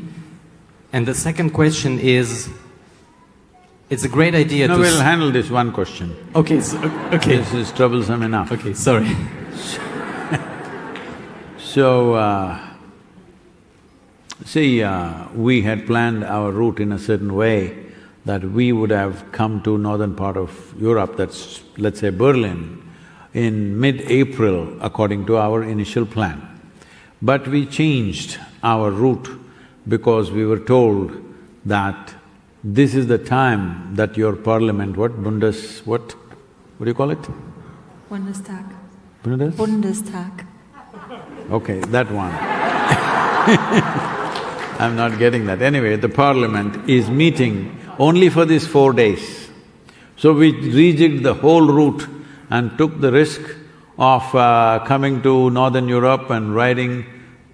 And the second question is, it's a great idea No, to… we'll handle this one question. Okay, okay. This is troublesome enough. Okay, sorry. So, we had planned our route in a certain way that we would have come to northern part of Europe, that's let's say Berlin, in mid-April according to our initial plan. But we changed our route because we were told that this is the time that your parliament, what do you call it? Bundestag. Bundes? Bundestag. Okay, that one. I'm not getting that. Anyway, the parliament is meeting only for these 4 days. So we rejigged the whole route and took the risk of coming to northern Europe and riding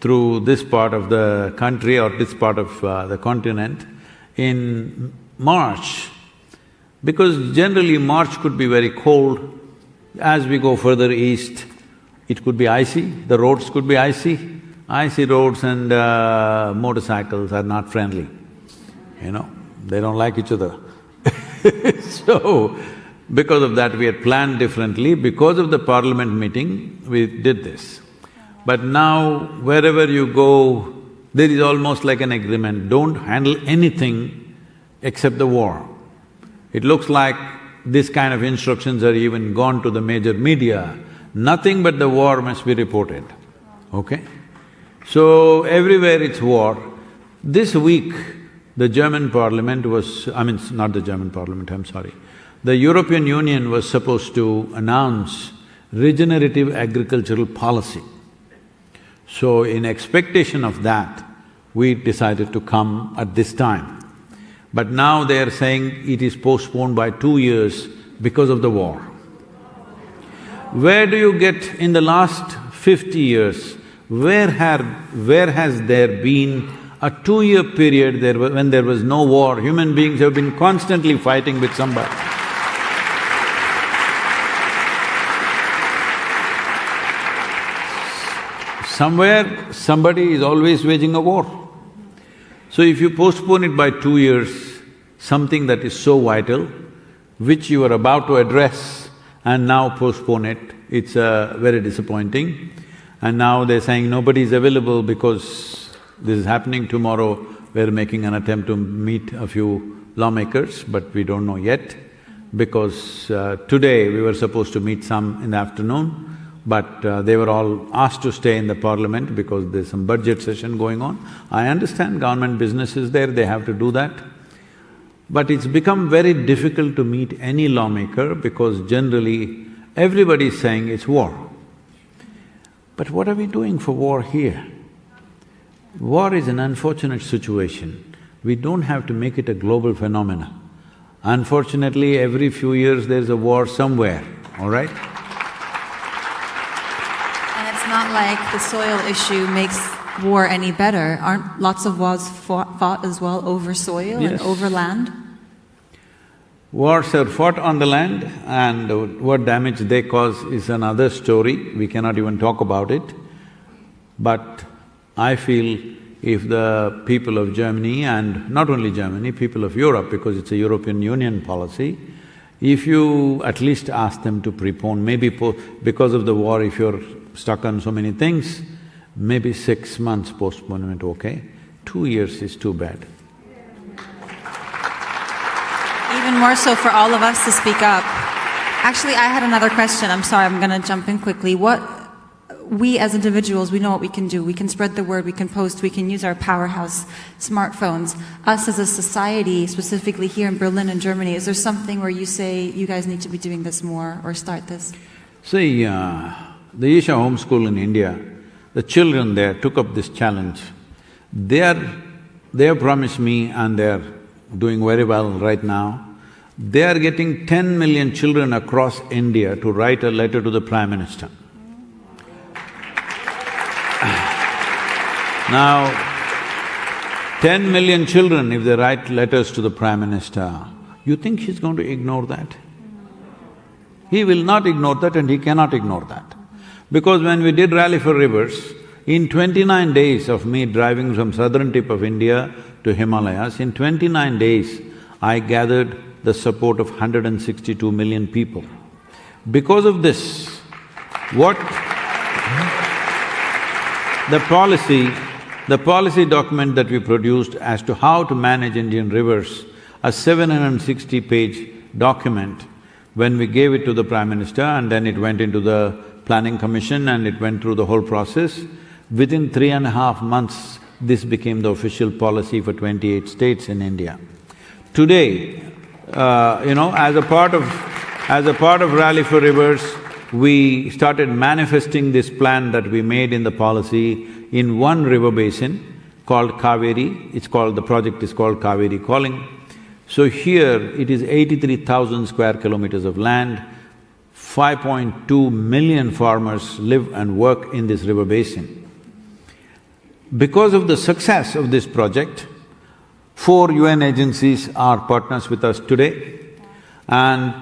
through this part of the country or this part of the continent in March, because generally March could be very cold. As we go further east, it could be icy, the roads could be icy. Icy roads and motorcycles are not friendly. you know, they don't like each other. So, because of that we had planned differently. Because of the parliament meeting, we did this. But now, wherever you go, there is almost like an agreement, don't handle anything except the war. It looks like this kind of instructions are even gone to the major media. Nothing but the war must be reported, okay? So, everywhere it's war. This week, the German parliament was… not the German parliament, I'm sorry. The European Union was supposed to announce regenerative agricultural policy. So, in expectation of that, we decided to come at this time. But now they are saying it is postponed by 2 years because of the war. Where do you get in the last 50 years, where has there been a 2-year period when there was no war? Human beings have been constantly fighting with somebody. Somewhere, somebody is always waging a war. So if you postpone it by 2 years, something that is so vital, which you are about to address and now postpone it, it's very disappointing. And now they're saying nobody is available because this is happening tomorrow. We're making an attempt to meet a few lawmakers, but we don't know yet, because today we were supposed to meet some in the afternoon, but they were all asked to stay in the parliament because there's some budget session going on. I understand government business is there, they have to do that. But it's become very difficult to meet any lawmaker because generally everybody is saying it's war. But what are we doing for war here? War is an unfortunate situation. We don't have to make it a global phenomenon. Unfortunately, every few years there's a war somewhere, all right? Not like the soil issue makes war any better. Aren't lots of wars fought as well over soil and over land? Wars are fought on the land, and what damage they cause is another story. We cannot even talk about it. But I feel if the people of Germany, and not only Germany, people of Europe, because it's a European Union policy, if you at least ask them to prepone, maybe because of the war, if you're stuck on so many things, maybe 6 months postponement, okay? 2 years is too bad. Even more so for all of us to speak up. Actually, I had another question. I'm sorry, I'm gonna jump in quickly. We as individuals, we know what we can do. We can spread the word, we can post, we can use our powerhouse smartphones. Us as a society, specifically here in Berlin and Germany, is there something where you say, you guys need to be doing this more or start this? See, the Isha Home School in India, the children there took up this challenge. They have promised me, and they're doing very well right now, they are getting 10 million children across India to write a letter to the Prime Minister. Now, 10 million children, if they write letters to the Prime Minister, you think he's going to ignore that? He will not ignore that, and he cannot ignore that. Because when we did Rally for Rivers, in 29 days of me driving from southern tip of India to Himalayas, in 29 days, I gathered the support of 162 million people. Because of this, the policy document that we produced as to how to manage Indian rivers, a 760-page document, when we gave it to the Prime Minister, and then it went into the Planning Commission and it went through the whole process, within 3.5 months, this became the official policy for 28 states in India. Today, as a part of Rally for Rivers, we started manifesting this plan that we made in the policy in one river basin called Kaveri. The project is called Kaveri Calling. So here, it is 83,000 square kilometers of land, 5.2 million farmers live and work in this river basin. Because of the success of this project, 4 UN agencies are partners with us today, and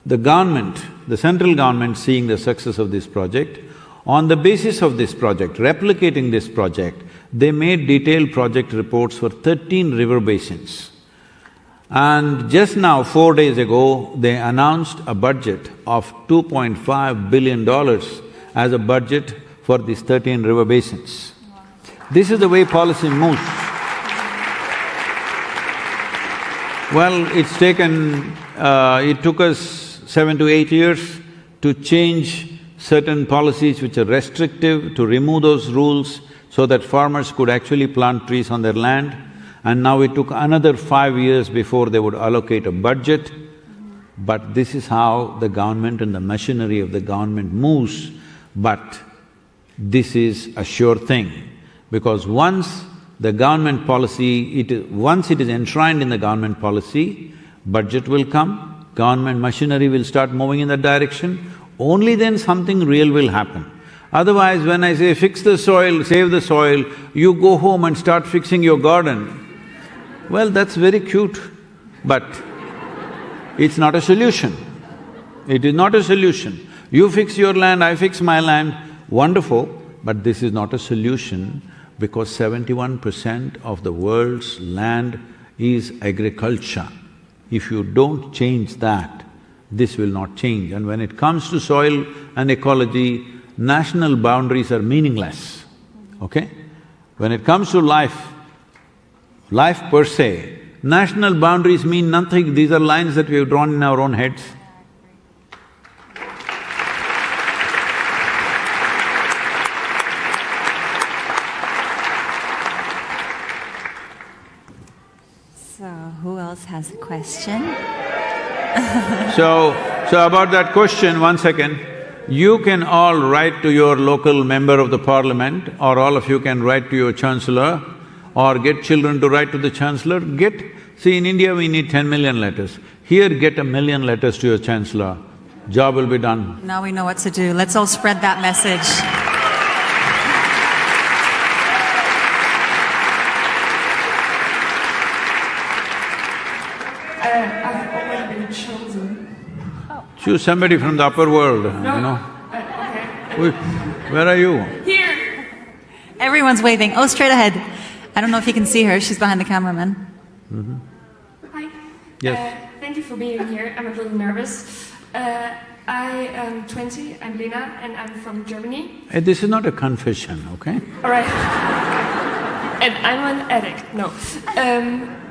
the government, the central government, seeing the success of this project, on the basis of this project, replicating this project, they made detailed project reports for 13 river basins. And just now, 4 days ago, they announced a budget of $2.5 billion as a budget for these 13 river basins. This is the way policy moves. Well, it took us 7 to 8 years to change certain policies which are restrictive, to remove those rules so that farmers could actually plant trees on their land. And now it took another 5 years before they would allocate a budget. But this is how the government and the machinery of the government moves. But this is a sure thing, because once the government policy, once it is enshrined in the government policy, budget will come, government machinery will start moving in that direction, only then something real will happen. Otherwise, when I say fix the soil, save the soil, you go home and start fixing your garden. Well, that's very cute, but it's not a solution. It is not a solution. You fix your land, I fix my land, wonderful, but this is not a solution, because 71% of the world's land is agriculture. If you don't change that, this will not change. And when it comes to soil and ecology, national boundaries are meaningless, okay? When it comes to life per se, national boundaries mean nothing. These are lines that we have drawn in our own heads. So, who else has a question? So about that question, 1 second, you can all write to your local member of the parliament, or all of you can write to your chancellor, or get children to write to the chancellor. See, in India we need 10 million letters. Here, get 1 million letters to your chancellor. Job will be done. Now we know what to do. Let's all spread that message. I've already been chosen. Choose somebody from the upper world, you know. Okay. Where are you? Here! Everyone's waving. Oh, straight ahead. I don't know if you can see her, she's behind the cameraman. Hi. Yes. Thank you for being here. I'm a little nervous. I am 20, I'm Lena, and I'm from Germany. Hey, this is not a confession, okay? All right. And I'm an addict. No.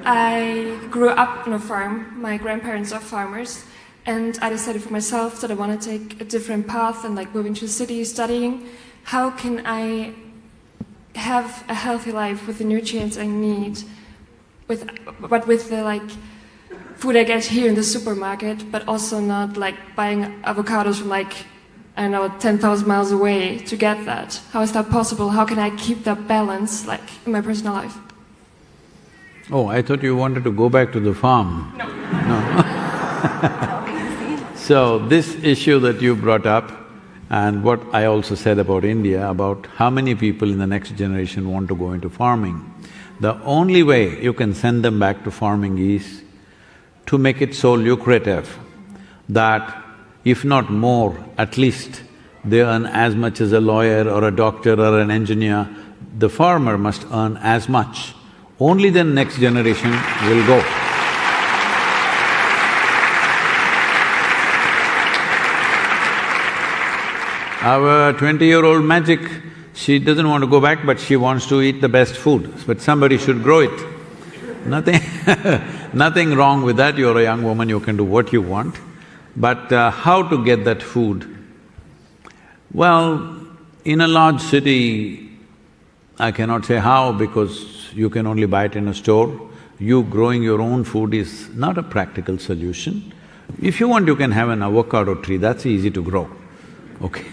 I grew up on a farm. My grandparents are farmers. And I decided for myself that I want to take a different path and like moving to the city, studying. How can I have a healthy life with the nutrients I need, but with the like food I get here in the supermarket, but also not like buying avocados from like, I don't know, 10,000 miles away to get that. How is that possible? How can I keep that balance like in my personal life? Oh, I thought you wanted to go back to the farm. No. So this issue that you brought up, and what I also said about India, about how many people in the next generation want to go into farming. The only way you can send them back to farming is to make it so lucrative that if not more, at least they earn as much as a lawyer or a doctor or an engineer. The farmer must earn as much. Only then next generation will go. Our 20-year-old magic, she doesn't want to go back, but she wants to eat the best food, but somebody should grow it. Nothing wrong with that, you're a young woman, you can do what you want. But how to get that food? Well, in a large city, I cannot say how, because you can only buy it in a store. You growing your own food is not a practical solution. If you want, you can have an avocado tree, that's easy to grow, okay?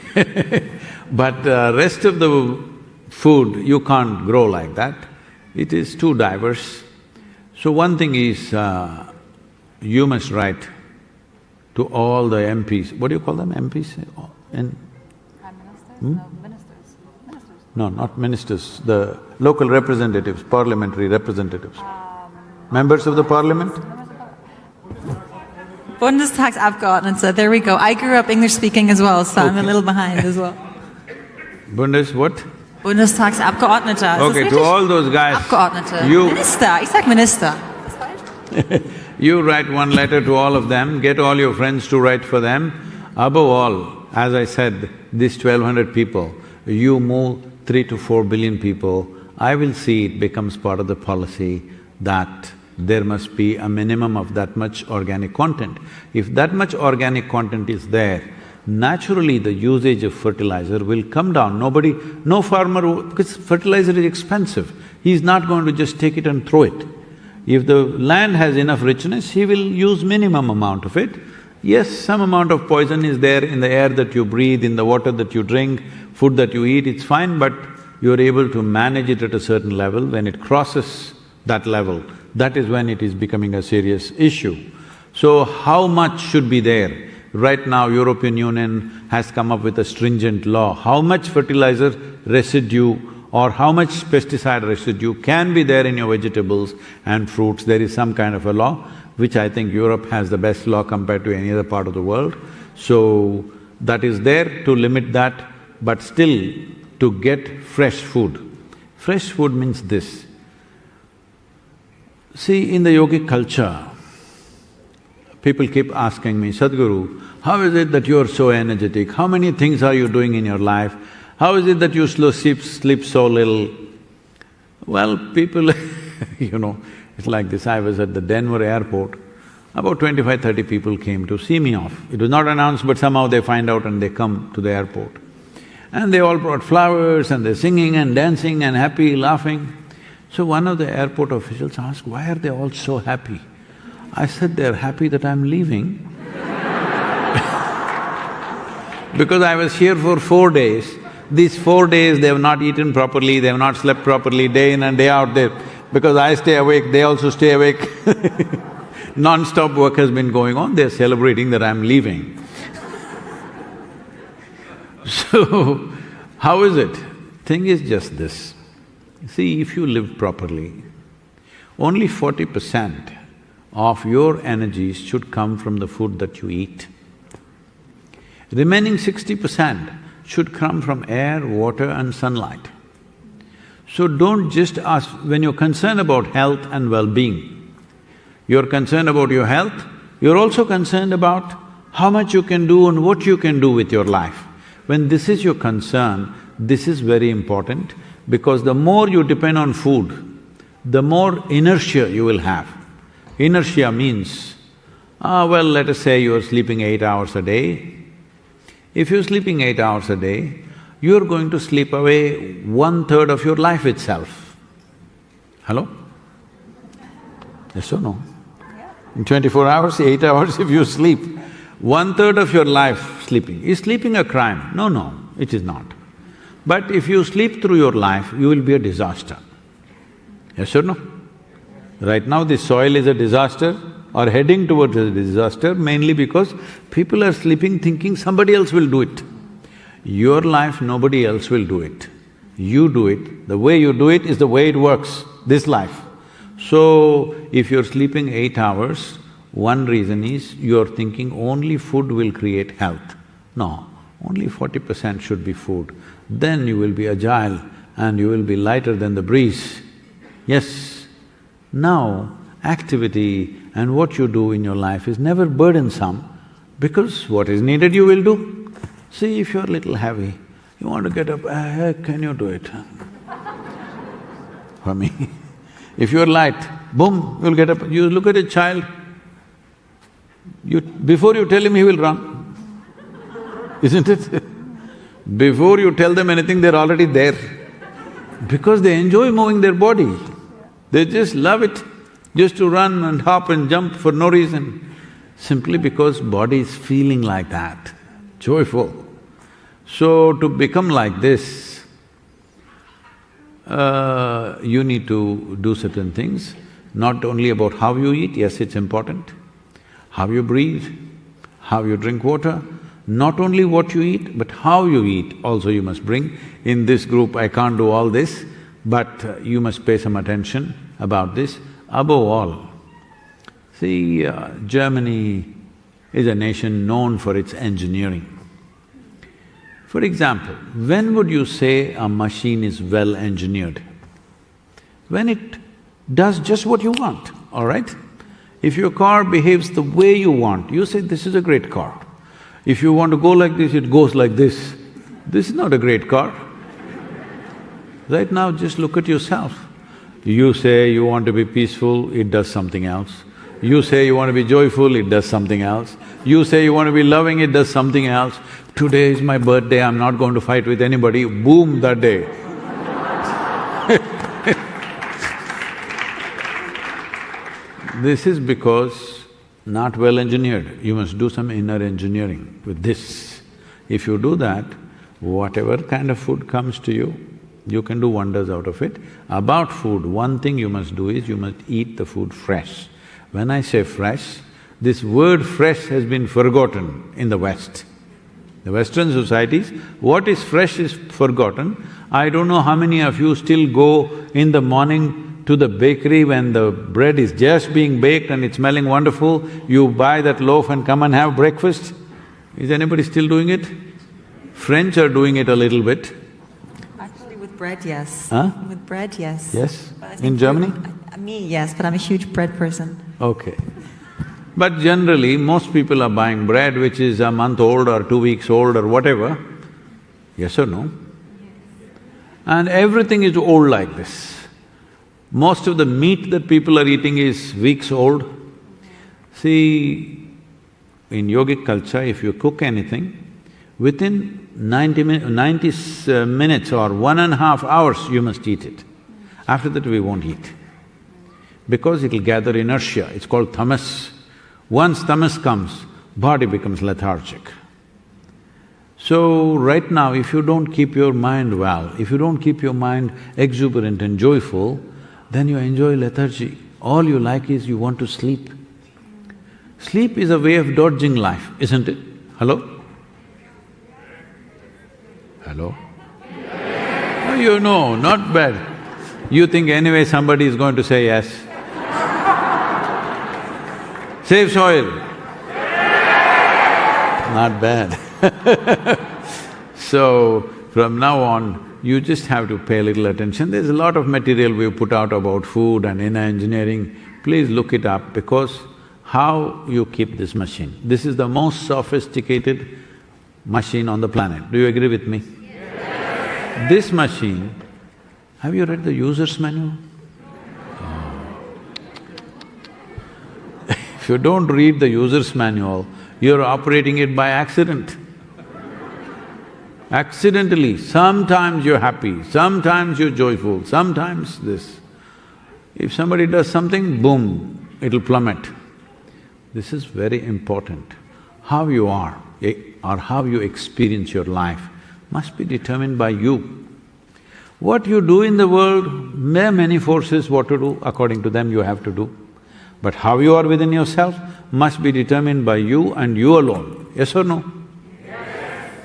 But rest of the food, you can't grow like that. It is too diverse. So one thing is, you must write to all the MPs. What do you call them, MPs? Prime Ministers? No, ministers. No, not ministers, the local representatives, parliamentary representatives. Members of the parliament? Bundestagsabgeordnete, there we go. I grew up English speaking as well, so I'm a little behind as well. What? Bundestagsabgeordnete. Okay, to all those guys, Abgeordnete. you… Minister, ich sag Minister. You write one letter to all of them, get all your friends to write for them. Above all, as I said, these 1200 people, you move 3 to 4 billion people, I will see it becomes part of the policy that there must be a minimum of that much organic content. If that much organic content is there, naturally the usage of fertilizer will come down. No farmer… because fertilizer is expensive, he's not going to just take it and throw it. If the land has enough richness, he will use minimum amount of it. Yes, some amount of poison is there in the air that you breathe, in the water that you drink, food that you eat, it's fine, but you're able to manage it at a certain level. When it crosses that level, that is when it is becoming a serious issue. So how much should be there? Right now, European Union has come up with a stringent law. How much fertilizer residue or how much pesticide residue can be there in your vegetables and fruits. There is some kind of a law, which I think Europe has the best law compared to any other part of the world. So, that is there to limit that, but still to get fresh food. Fresh food means this. See, in the yogic culture, people keep asking me, Sadhguru, how is it that you are so energetic? How many things are you doing in your life? How is it that you sleep so little? Well, people it's like this. I was at the Denver airport, about 25–30 people came to see me off. It was not announced, but somehow they find out and they come to the airport. And they all brought flowers and they're singing and dancing and happy, laughing. So one of the airport officials asked, why are they all so happy? I said, they're happy that I'm leaving. Because I was here for 4 days. These 4 days they have not eaten properly, they have not slept properly, day in and day out there. Because I stay awake, they also stay awake. Non-stop work has been going on, they're celebrating that I'm leaving. So, how is it? Thing is just this. See, if you live properly, only 40% of your energies should come from the food that you eat. Remaining 60% should come from air, water and sunlight. So don't just ask… when you're concerned about health and well-being, you're concerned about your health, you're also concerned about how much you can do and what you can do with your life. When this is your concern, this is very important because the more you depend on food, the more inertia you will have. Inertia means, well, let us say you're sleeping 8 hours a day. If you're sleeping 8 hours a day, you're going to sleep away 1/3 of your life itself. Hello? Yes or no? In 24 hours, 8 hours if you sleep, 1/3 of your life sleeping. Is sleeping a crime? No, it is not. But if you sleep through your life, you will be a disaster. Yes or no? Right now the soil is a disaster or heading towards a disaster mainly because people are sleeping thinking somebody else will do it. Your life, nobody else will do it. You do it. The way you do it is the way it works, this life. So, if you're sleeping 8 hours, one reason is you're thinking only food will create health. No, only 40% should be food. Then you will be agile and you will be lighter than the breeze. Yes, now activity and what you do in your life is never burdensome because what is needed you will do. See, if you're a little heavy, you want to get up, can you do it? For me. If you're light, boom, you'll get up. You look at a child, before you tell him, he will run, isn't it? Before you tell them anything, they're already there. Because they enjoy moving their body. They just love it, just to run and hop and jump for no reason. Simply because body is feeling like that, joyful. So, to become like this, you need to do certain things, not only about how you eat, yes, it's important, how you breathe, how you drink water, not only what you eat, but how you eat also you must bring. In this group, I can't do all this, but you must pay some attention about this. Above all, see, Germany is a nation known for its engineering. For example, when would you say a machine is well engineered? When it does just what you want, all right? If your car behaves the way you want, you say, this is a great car. If you want to go like this, it goes like this. This is not a great car. Right now, just look at yourself. You say you want to be peaceful, it does something else. You say you want to be joyful, it does something else. You say you want to be loving, it does something else. Today is my birthday, I'm not going to fight with anybody. Boom, that day. This is because not well engineered. You must do some inner engineering with this. If you do that, whatever kind of food comes to you, you can do wonders out of it. About food, one thing you must do is you must eat the food fresh. When I say fresh, this word fresh has been forgotten in the West. The Western societies, what is fresh is forgotten. I don't know how many of you still go in the morning to the bakery when the bread is just being baked and it's smelling wonderful, you buy that loaf and come and have breakfast. Is anybody still doing it? French are doing it a little bit. Actually, with bread, yes. Huh? With bread, yes. Yes? But I think In Germany? Me, yes, but I'm a huge bread person. Okay. But generally, most people are buying bread which is a month old or 2 weeks old or whatever. Yes or no? And everything is old like this. Most of the meat that people are eating is weeks old. See, in yogic culture, if you cook anything, within 90 minutes or 1.5 hours, you must eat it. After that, we won't eat. Because it'll gather inertia, it's called tamas. Once tamas comes, body becomes lethargic. So, right now, if you don't keep your mind well, if you don't keep your mind exuberant and joyful, then you enjoy lethargy. All you like is you want to sleep. Sleep is a way of dodging life, isn't it? Hello? Hello? Oh, you know, not bad. You think anyway somebody is going to say yes. Save soil. Not bad. So, from now on, you just have to pay a little attention. There's a lot of material we've put out about food and inner engineering. Please look it up because how you keep this machine. This is the most sophisticated machine on the planet. Do you agree with me? Yes. This machine, have you read the user's manual? If you don't read the user's manual, you're operating it by accident. Accidentally, sometimes you're happy, sometimes you're joyful, sometimes this. If somebody does something, boom, it'll plummet. This is very important. How you are or how you experience your life must be determined by you. What you do in the world, there are many forces what to do, according to them you have to do. But how you are within yourself must be determined by you and you alone, yes or no?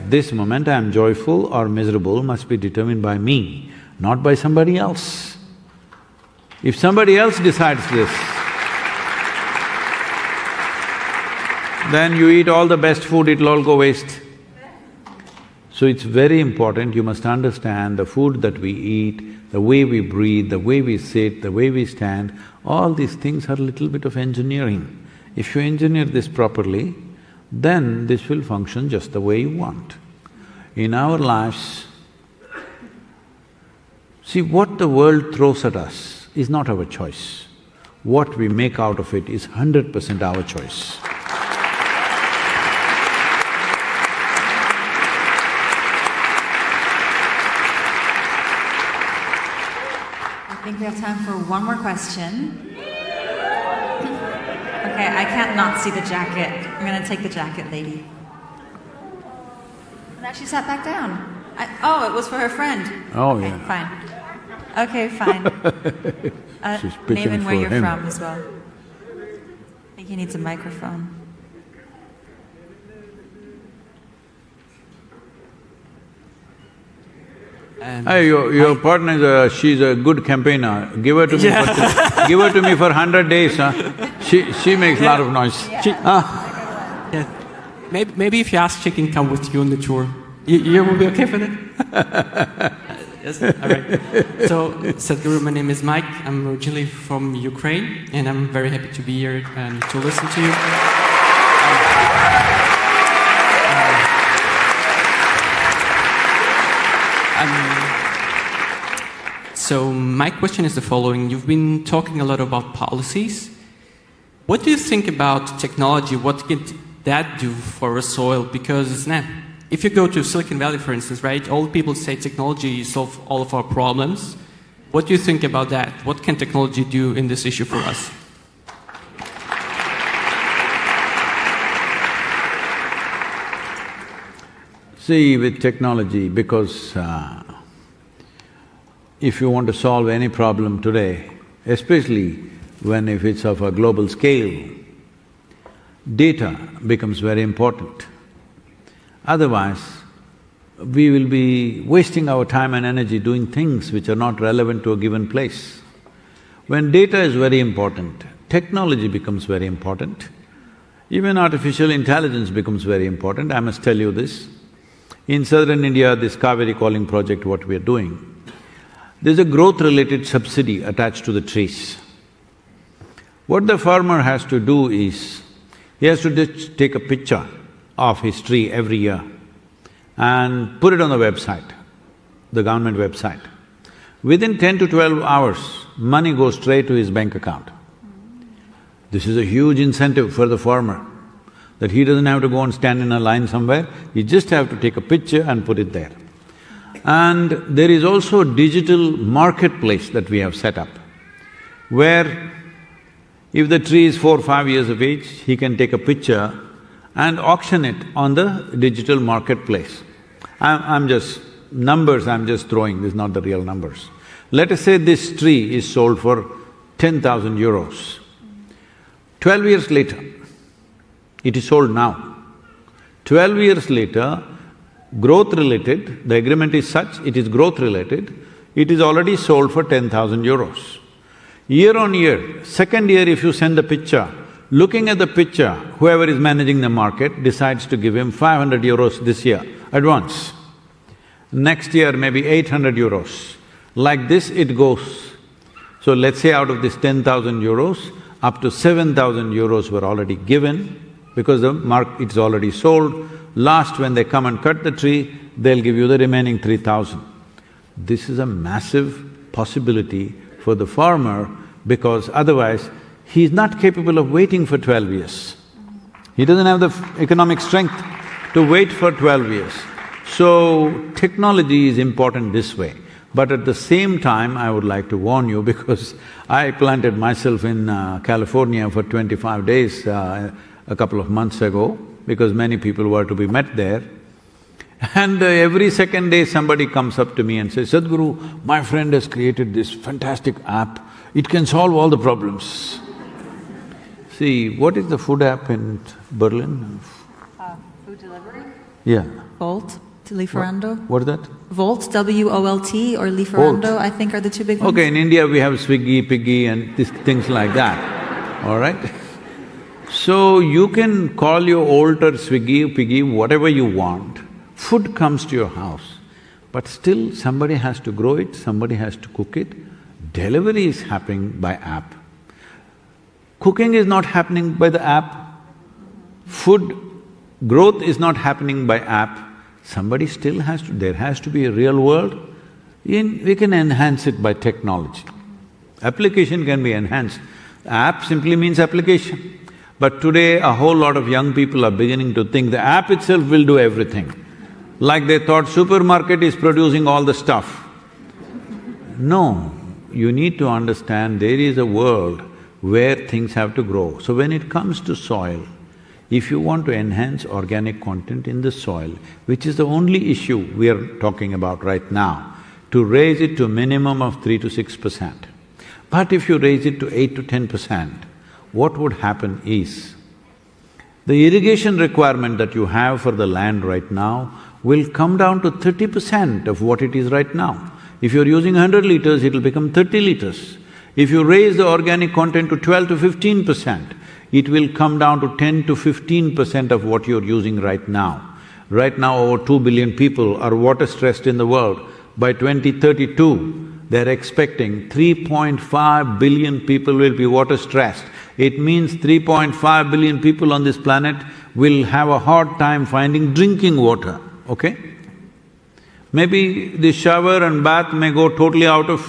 This moment I am joyful or miserable must be determined by me, not by somebody else. If somebody else decides this, then you eat all the best food, it'll all go waste. So it's very important, you must understand the food that we eat, the way we breathe, the way we sit, the way we stand, all these things are a little bit of engineering. If you engineer this properly, then this will function just the way you want. In our lives, see, what the world throws at us is not our choice. What we make out of it is 100% our choice. I think we have time for one more question. Okay, I can't not see the jacket. I'm gonna take the jacket, lady. And she sat back down. Oh, it was for her friend. Oh, okay, yeah. Fine. Okay, fine. She's Name picking and where for you're him. from as well. I think he needs a microphone. Hey, your partner she's a good campaigner. Give her to me for… give her to me for 100 days, huh? She makes a lot of noise. Yeah. Maybe if you ask, she can come with you on the tour. You will be okay with it? Yes, all right. So, Sadhguru, my name is Mike. I'm originally from Ukraine, and I'm very happy to be here and to listen to you. So my question is the following. You've been talking a lot about policies. What do you think about technology? What can that do for a soil? Because if you go to Silicon Valley, for instance, right, all people say technology solves all of our problems. What do you think about that? What can technology do in this issue for us? See, with technology, because if you want to solve any problem today, especially if it's of a global scale, data becomes very important. Otherwise, we will be wasting our time and energy doing things which are not relevant to a given place. When data is very important, technology becomes very important. Even artificial intelligence becomes very important. I must tell you this. In southern India, this Kaveri calling project, what we are doing, there's a growth-related subsidy attached to the trees. What the farmer has to do is, he has to just take a picture of his tree every year and put it on the website, the government website. Within 10 to 12 hours, money goes straight to his bank account. This is a huge incentive for the farmer, that he doesn't have to go and stand in a line somewhere, he just have to take a picture and put it there. And there is also a digital marketplace that we have set up, where if the tree is 4 or 5 years of age, he can take a picture and auction it on the digital marketplace. I'm just… numbers I'm just throwing, this is not the real numbers. Let us say this tree is sold for 10,000 euros. 12 years later, it is sold now. 12 years later, growth-related, the agreement is such, it is growth-related, it is already sold for 10,000 euros. Year on year, second year if you send the picture, looking at the picture, whoever is managing the market decides to give him 500 euros this year, advance. Next year maybe 800 euros. Like this it goes. So let's say out of this 10,000 euros, up to 7,000 euros were already given because it's already sold. Last, when they come and cut the tree, they'll give you the remaining 3,000. This is a massive possibility for the farmer because otherwise he's not capable of waiting for 12 years. He doesn't have the economic strength to wait for 12 years. So, technology is important this way. But at the same time, I would like to warn you because I planted myself in California for 25 days a couple of months ago because many people were to be met there. And every second day somebody comes up to me and says, Sadhguru, my friend has created this fantastic app, it can solve all the problems. See, what is the food app in Berlin? Food delivery? Yeah. Volt, Lieferando. What is that? Volt, W-O-L-T, or Lieferando, Volt. I think are the two big ones. Okay, in India we have Swiggy, Piggy and things like that, all right? So you can call your altar Swiggy, Piggy, whatever you want. Food comes to your house, but still somebody has to grow it, somebody has to cook it. Delivery is happening by app. Cooking is not happening by the app. Food growth is not happening by app. Somebody still has to… there has to be a real world. We can enhance it by technology. Application can be enhanced. App simply means application. But today a whole lot of young people are beginning to think the app itself will do everything. Like they thought supermarket is producing all the stuff. No, you need to understand there is a world where things have to grow. So when it comes to soil, if you want to enhance organic content in the soil, which is the only issue we are talking about right now, to raise it to a minimum of 3 to 6%. But if you raise it to 8 to 10%, what would happen is, the irrigation requirement that you have for the land right now will come down to 30% of what it is right now. If you're using 100 liters, it'll become 30 liters. If you raise the organic content to 12 to 15%, it will come down to 10 to 15% of what you're using right now. Right now, over 2 billion people are water-stressed in the world. by 2032, they're expecting 3.5 billion people will be water stressed. It means 3.5 billion people on this planet will have a hard time finding drinking water, okay? Maybe the shower and bath may go totally out of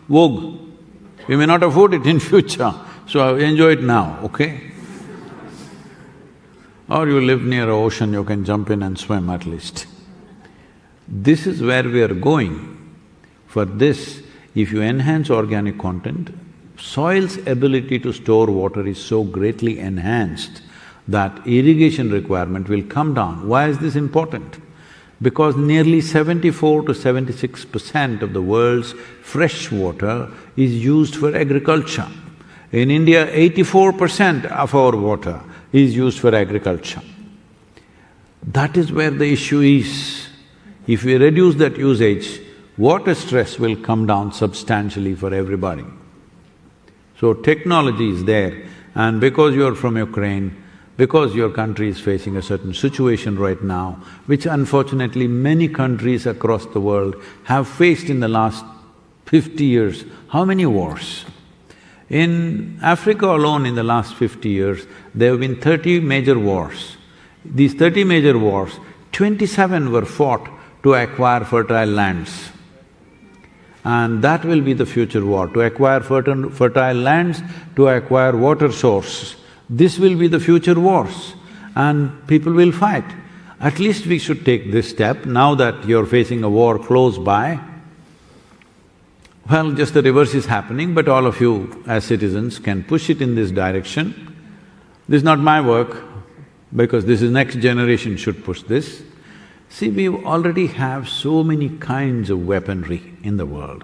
vogue. We may not afford it in future, so enjoy it now, okay? Or you live near an ocean, you can jump in and swim at least. This is where we are going. For this, if you enhance organic content, soil's ability to store water is so greatly enhanced that irrigation requirement will come down. Why is this important? Because nearly 74 to 76% of the world's fresh water is used for agriculture. In India, 84% of our water is used for agriculture. That is where the issue is. If we reduce that usage, water stress will come down substantially for everybody. So technology is there, and because you're from Ukraine, because your country is facing a certain situation right now, which unfortunately many countries across the world have faced in the last 50 years, how many wars? In Africa alone in the last 50 years, there have been 30 major wars. These 30 major wars, 27 were fought to acquire fertile lands. And that will be the future war, to acquire fertile lands, to acquire water sources. This will be the future wars, and people will fight. At least we should take this step, now that you're facing a war close by. Well, just the reverse is happening, but all of you as citizens can push it in this direction. This is not my work, because this is next generation should push this. See, we already have so many kinds of weaponry in the world.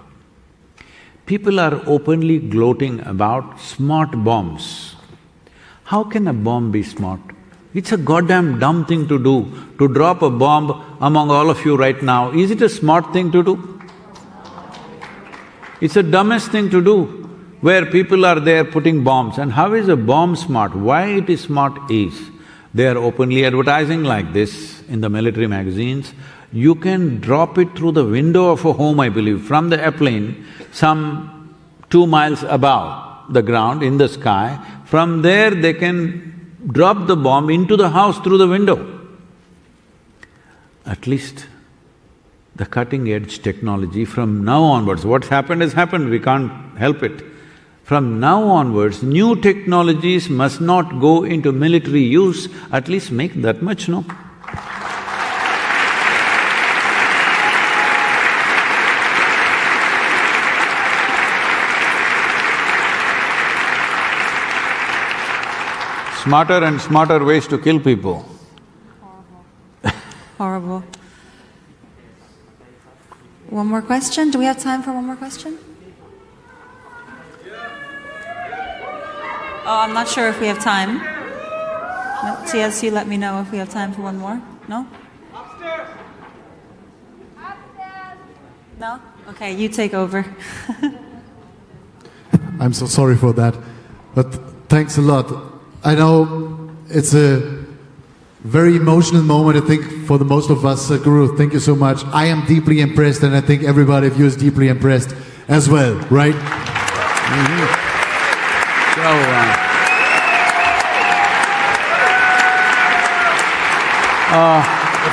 People are openly gloating about smart bombs. How can a bomb be smart? It's a goddamn dumb thing to do, to drop a bomb among all of you right now. Is it a smart thing to do? It's the dumbest thing to do, where people are there putting bombs. And how is a bomb smart? Why it is smart is, they are openly advertising like this in the military magazines. You can drop it through the window of a home, I believe, from the airplane, some 2 miles above the ground, in the sky. From there, they can drop the bomb into the house through the window. At least the cutting-edge technology from now onwards, what's happened has happened, we can't help it. From now onwards, new technologies must not go into military use, at least make that much, no? Smarter and smarter ways to kill people. Horrible. One more question? Do we have time for one more question? Oh, I'm not sure if we have time. No, TSU, let me know if we have time for one more. No? Upstairs. No? Okay, you take over. I'm so sorry for that, but thanks a lot. I know it's a very emotional moment, I think, for the most of us. Guru, thank you so much. I am deeply impressed, and I think everybody of you is deeply impressed as well, right?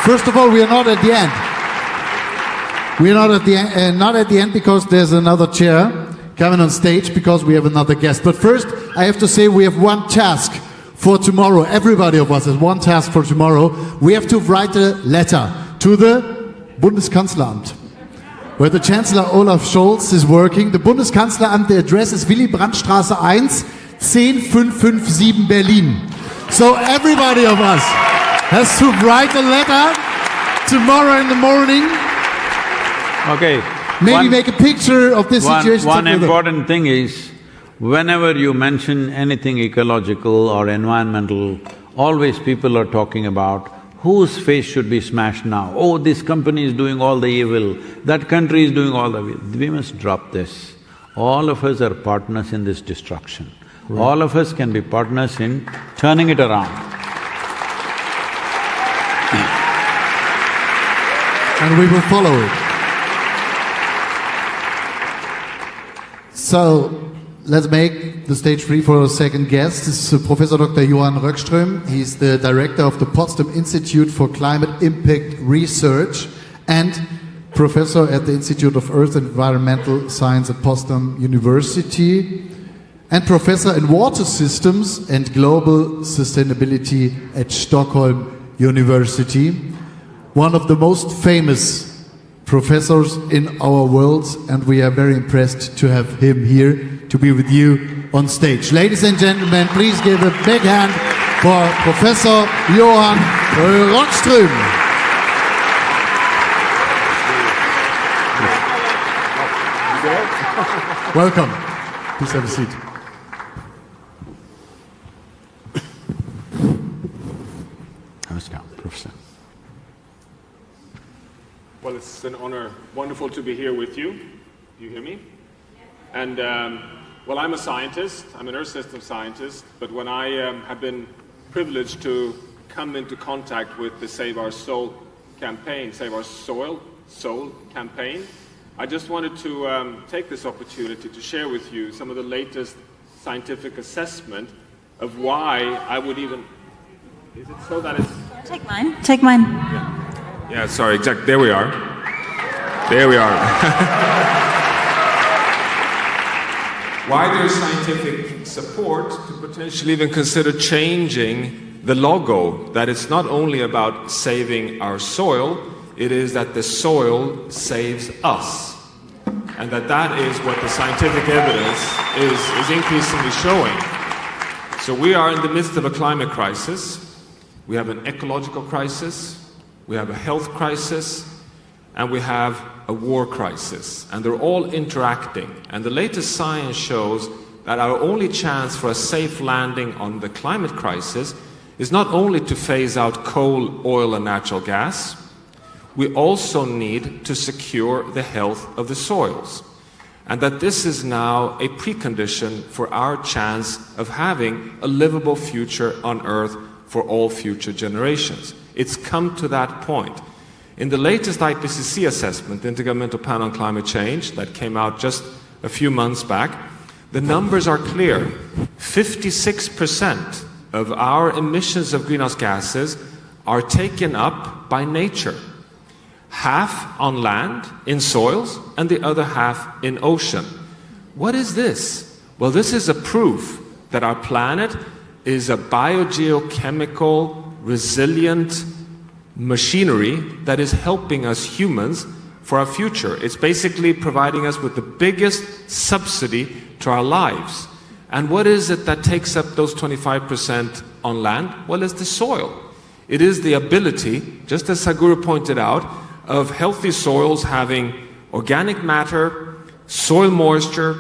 First of all, we are not at the end. We are not at the end because there's another chair coming on stage, because we have another guest. But first, I have to say we have one task for tomorrow. Everybody of us has one task for tomorrow. We have to write a letter to the Bundeskanzleramt, where the Chancellor Olaf Scholz is working. The Bundeskanzleramt, the address is Willy Brandt-Straße 1, 10557 Berlin. So everybody of us has to write a letter tomorrow in the morning. Okay. Maybe make a picture of this situation. One important thing is, whenever you mention anything ecological or environmental, always people are talking about whose face should be smashed now. Oh, this company is doing all the evil, that country is doing all the evil. We must drop this. All of us are partners in this destruction. Right. All of us can be partners in turning it around. And we will follow it. So, let's make the stage free for our second guest. This is Professor Dr. Johann Röckström. He's the director of the Potsdam Institute for Climate Impact Research and professor at the Institute of Earth and Environmental Science at Potsdam University, and professor in water systems and global sustainability at Stockholm University. One of the most famous professors in our world, and we are very impressed to have him here to be with you on stage. Ladies and gentlemen, please give a big hand for Professor Johann Röckström. Welcome. Please have a seat. Namaskar, Professor. Well, it's an honor, wonderful to be here with you. You hear me? And, well, I'm a scientist. I'm an Earth system scientist. But when I have been privileged to come into contact with the Save Our Soul campaign, Save Our Soil campaign, I just wanted to take this opportunity to share with you some of the latest scientific assessment of why I would even... Is it so that it's... Take mine. Take mine. Yeah, sorry, exactly. There we are. There we are. Why there's scientific support to potentially even consider changing the logo, that it's not only about saving our soil, it is that the soil saves us. And that is what the scientific evidence is increasingly showing. So we are in the midst of a climate crisis. We have an ecological crisis. We have a health crisis. And we have a war crisis. And they're all interacting. And the latest science shows that our only chance for a safe landing on the climate crisis is not only to phase out coal, oil, and natural gas, we also need to secure the health of the soils. And that this is now a precondition for our chance of having a livable future on Earth for all future generations. It's come to that point. In the latest IPCC assessment, the Intergovernmental Panel on Climate Change, that came out just a few months back, the numbers are clear. 56% of our emissions of greenhouse gases are taken up by nature. Half on land, in soils, and the other half in ocean. What is this? Well, this is a proof that our planet is a biogeochemical, resilient machinery that is helping us humans for our future. It's basically providing us with the biggest subsidy to our lives. And what is it that takes up those 25% on land? Well, it's the soil. It is the ability, just as Sadhguru pointed out, of healthy soils having organic matter, soil moisture,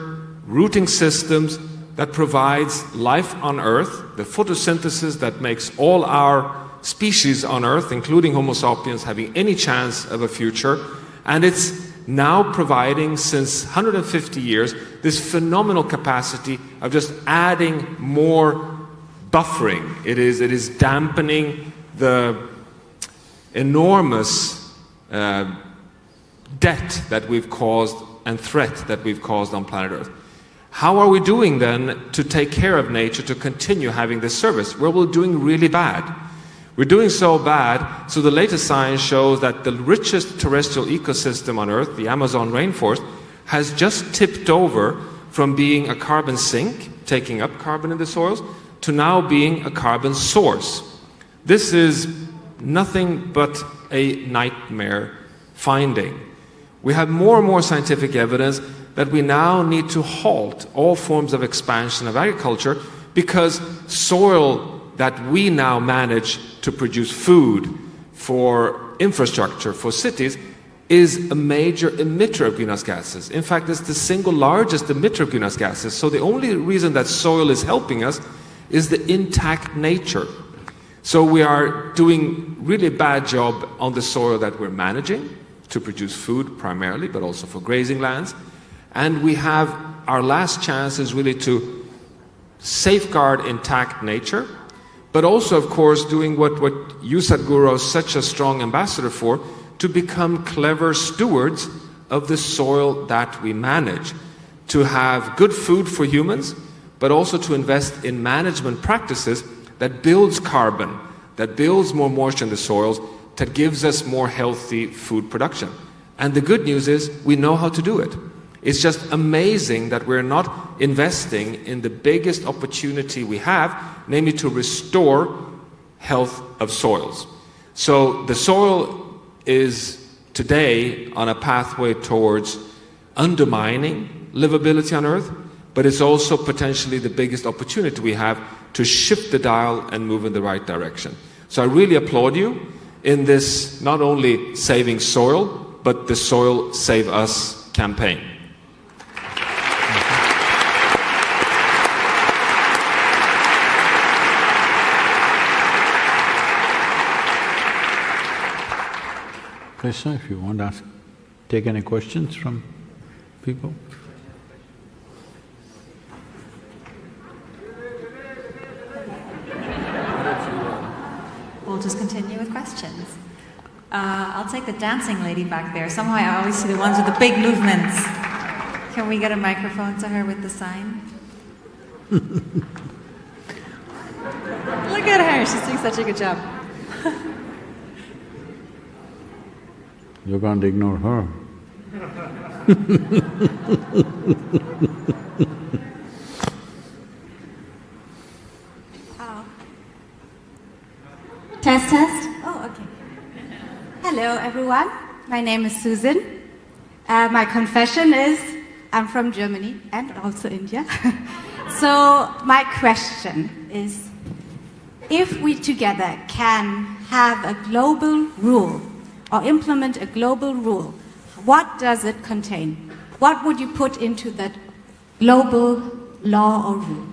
rooting systems that provides life on Earth, the photosynthesis that makes all our species on Earth, including Homo sapiens, having any chance of a future. And it's now providing, since 150 years, this phenomenal capacity of just adding more buffering. It is dampening the enormous debt that we've caused and threat that we've caused on planet Earth. How are we doing then to take care of nature, to continue having this service? Well, we're doing really bad. We're doing so bad, so the latest science shows that the richest terrestrial ecosystem on Earth, the Amazon rainforest, has just tipped over from being a carbon sink, taking up carbon in the soils, to now being a carbon source. This is nothing but a nightmare finding. We have more and more scientific evidence that we now need to halt all forms of expansion of agriculture because soil that we now manage to produce food for infrastructure, for cities, is a major emitter of greenhouse gases. In fact, it's the single largest emitter of greenhouse gases. So the only reason that soil is helping us is the intact nature. So we are doing really bad job on the soil that we're managing to produce food primarily, but also for grazing lands. And we have our last chance is really to safeguard intact nature, but also, of course, doing what you, Sadhguru, are such a strong ambassador for, to become clever stewards of the soil that we manage. to have good food for humans, but also to invest in management practices that builds carbon, that builds more moisture in the soils, that gives us more healthy food production. And the good news is we know how to do it. It's just amazing that we're not investing in the biggest opportunity we have, namely to restore health of soils. So the soil is today on a pathway towards undermining livability on Earth, but it's also potentially the biggest opportunity we have to shift the dial and move in the right direction. So I really applaud you in this not only saving soil, but the Soil Save Us campaign. Krishna, if you want to take any questions from people? We'll just continue with questions. I'll take the dancing lady back there. Somehow I always see the ones with the big movements. Can we get a microphone to her with the sign? Look at her, she's doing such a good job. You can't ignore her. Test, test. Oh, okay. Hello, everyone. My name is Susan. My confession is I'm from Germany and also India. So my question is, if we together can have a global rule or implement a global rule, what does it contain? What would you put into that global law or rule?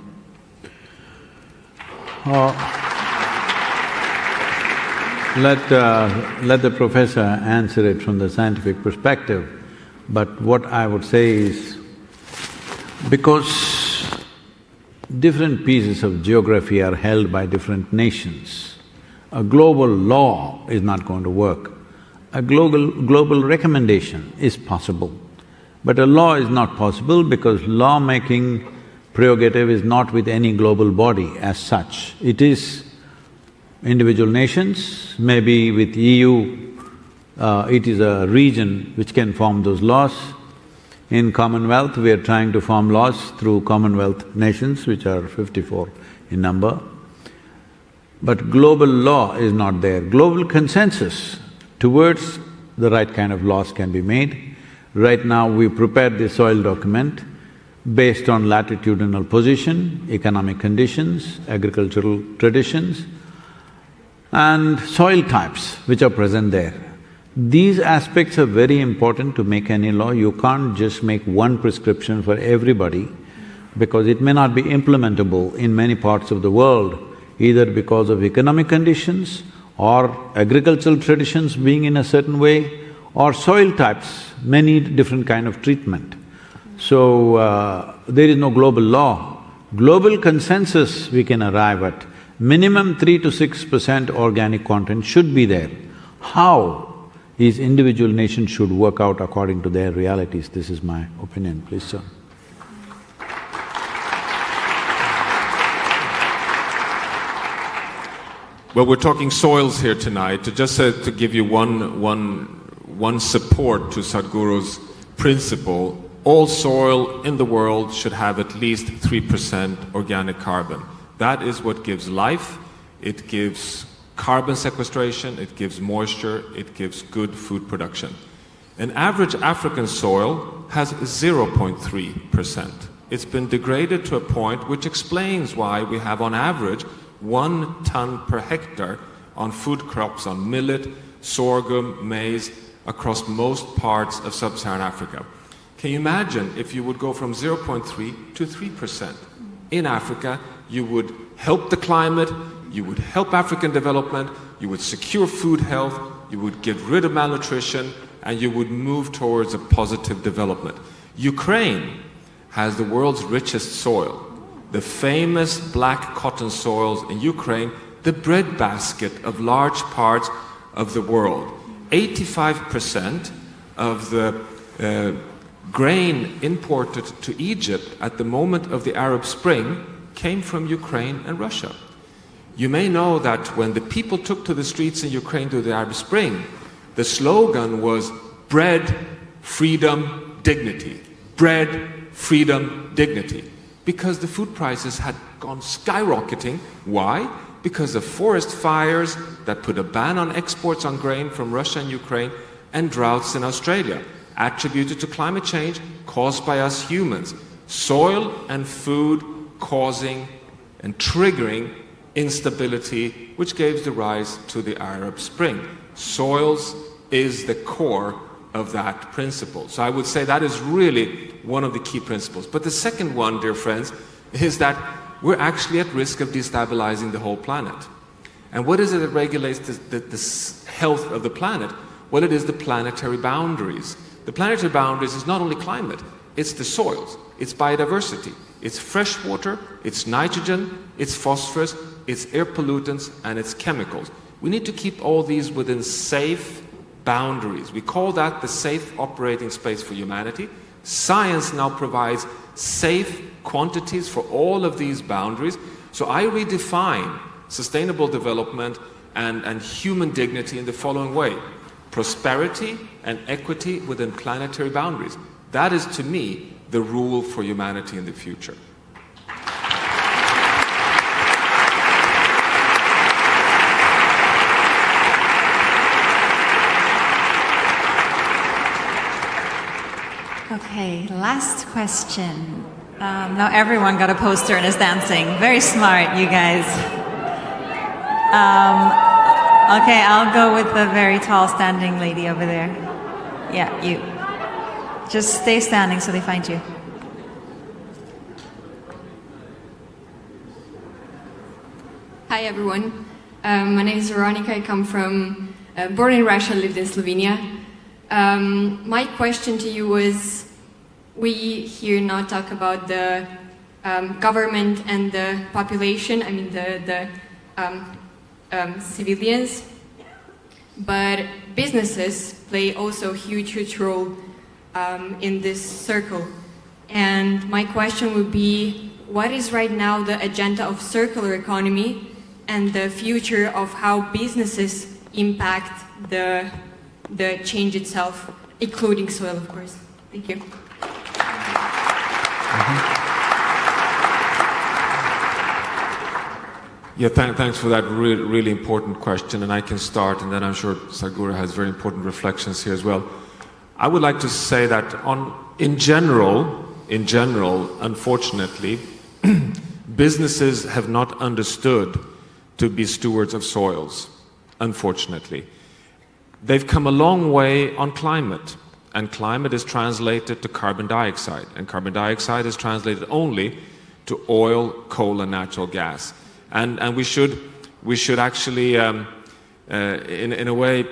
Let the professor answer it from the scientific perspective, but what I would say is, because different pieces of geography are held by different nations, a global law is not going to work. A global recommendation is possible, but a law is not possible because law-making prerogative is not with any global body as such. It is individual nations, maybe with EU, it is a region which can form those laws. In Commonwealth, we are trying to form laws through Commonwealth nations, which are 54 in number. But global law is not there. Global consensus towards the right kind of laws can be made. Right now, we prepared the soil document based on latitudinal position, economic conditions, agricultural traditions, and soil types which are present there. These aspects are very important to make any law. You can't just make one prescription for everybody because it may not be implementable in many parts of the world, either because of economic conditions or agricultural traditions being in a certain way, or soil types may need different kind of treatment. So, there is no global law. Global consensus we can arrive at. Minimum 3 to 6% organic content should be there. How is individual nations should work out according to their realities, this is my opinion. Please, sir. Well, we're talking soils here tonight. To give you one support to Sadhguru's principle, all soil in the world should have at least 3% organic carbon. That is what gives life, it gives carbon sequestration, it gives moisture, it gives good food production. An average African soil has 0.3%. It's been degraded to a point which explains why we have on average 1 ton per hectare on food crops, on millet, sorghum, maize, across most parts of sub-Saharan Africa. Can you imagine if you would go from 0.3 to 3%? In Africa, you would help the climate, you would help African development, you would secure food health, you would get rid of malnutrition, and you would move towards a positive development. Ukraine has the world's richest soil. The famous black cotton soils in Ukraine, the breadbasket of large parts of the world. 85% of the grain imported to Egypt at the moment of the Arab Spring came from Ukraine and Russia. You may know that when the people took to the streets in Ukraine during the Arab Spring, the slogan was bread, freedom, dignity. Bread, freedom, dignity. Because the food prices had gone skyrocketing. Why? Because of forest fires that put a ban on exports on grain from Russia and Ukraine, and droughts in Australia, attributed to climate change caused by us humans. Soil and food causing and triggering instability, which gave the rise to the Arab Spring. Soils is the core of that principle. So I would say that is really one of the key principles. But the second one, dear friends, is that we're actually at risk of destabilizing the whole planet. And what is it that regulates the health of the planet? Well, it is the planetary boundaries. The planetary boundaries is not only climate, it's the soils, it's biodiversity, it's fresh water, it's nitrogen, it's phosphorus, it's air pollutants, and it's chemicals. We need to keep all these within safe boundaries. We call that the safe operating space for humanity. Science now provides safe quantities for all of these boundaries. So I redefine sustainable development and human dignity in the following way. Prosperity and equity within planetary boundaries. That is, to me, the rule for humanity in the future. Okay, last question. Now everyone got a poster and is dancing. Very smart, you guys. Okay, I'll go with the very tall standing lady over there. Yeah, you. Just stay standing so they find you. Hi everyone. My name is Veronica. I come from, born in Russia, lived in Slovenia. My question to you was, we here now talk about the government and the population, I mean the civilians, but businesses play also a huge role in this circle. And my question would be, what is right now the agenda of circular economy and the future of how businesses impact the change itself, including soil, of course? Thank you. Yeah, thanks for that really important question, and I can start, and then I'm sure Sadhguru has very important reflections here as well. I would like to say that in general, unfortunately, businesses have not understood to be stewards of soils, unfortunately. They've come a long way on climate, and climate is translated to carbon dioxide, and carbon dioxide is translated only to oil, coal, and natural gas. And we should actually, in a way,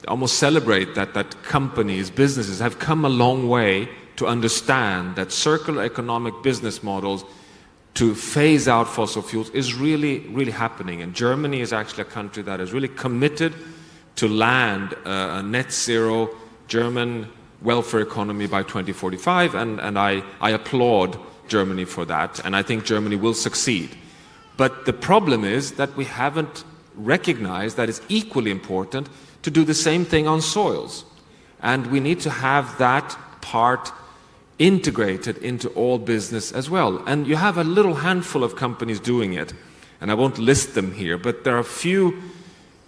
almost celebrate that companies, businesses have come a long way to understand that circular economic business models to phase out fossil fuels is really happening. And Germany is actually a country that is really committed to land a net zero German welfare economy by 2045, and I applaud Germany for that, and I think Germany will succeed. But the problem is that we haven't recognized that it's equally important to do the same thing on soils. And we need to have that part integrated into all business as well. And you have a little handful of companies doing it, and I won't list them here, but there are a few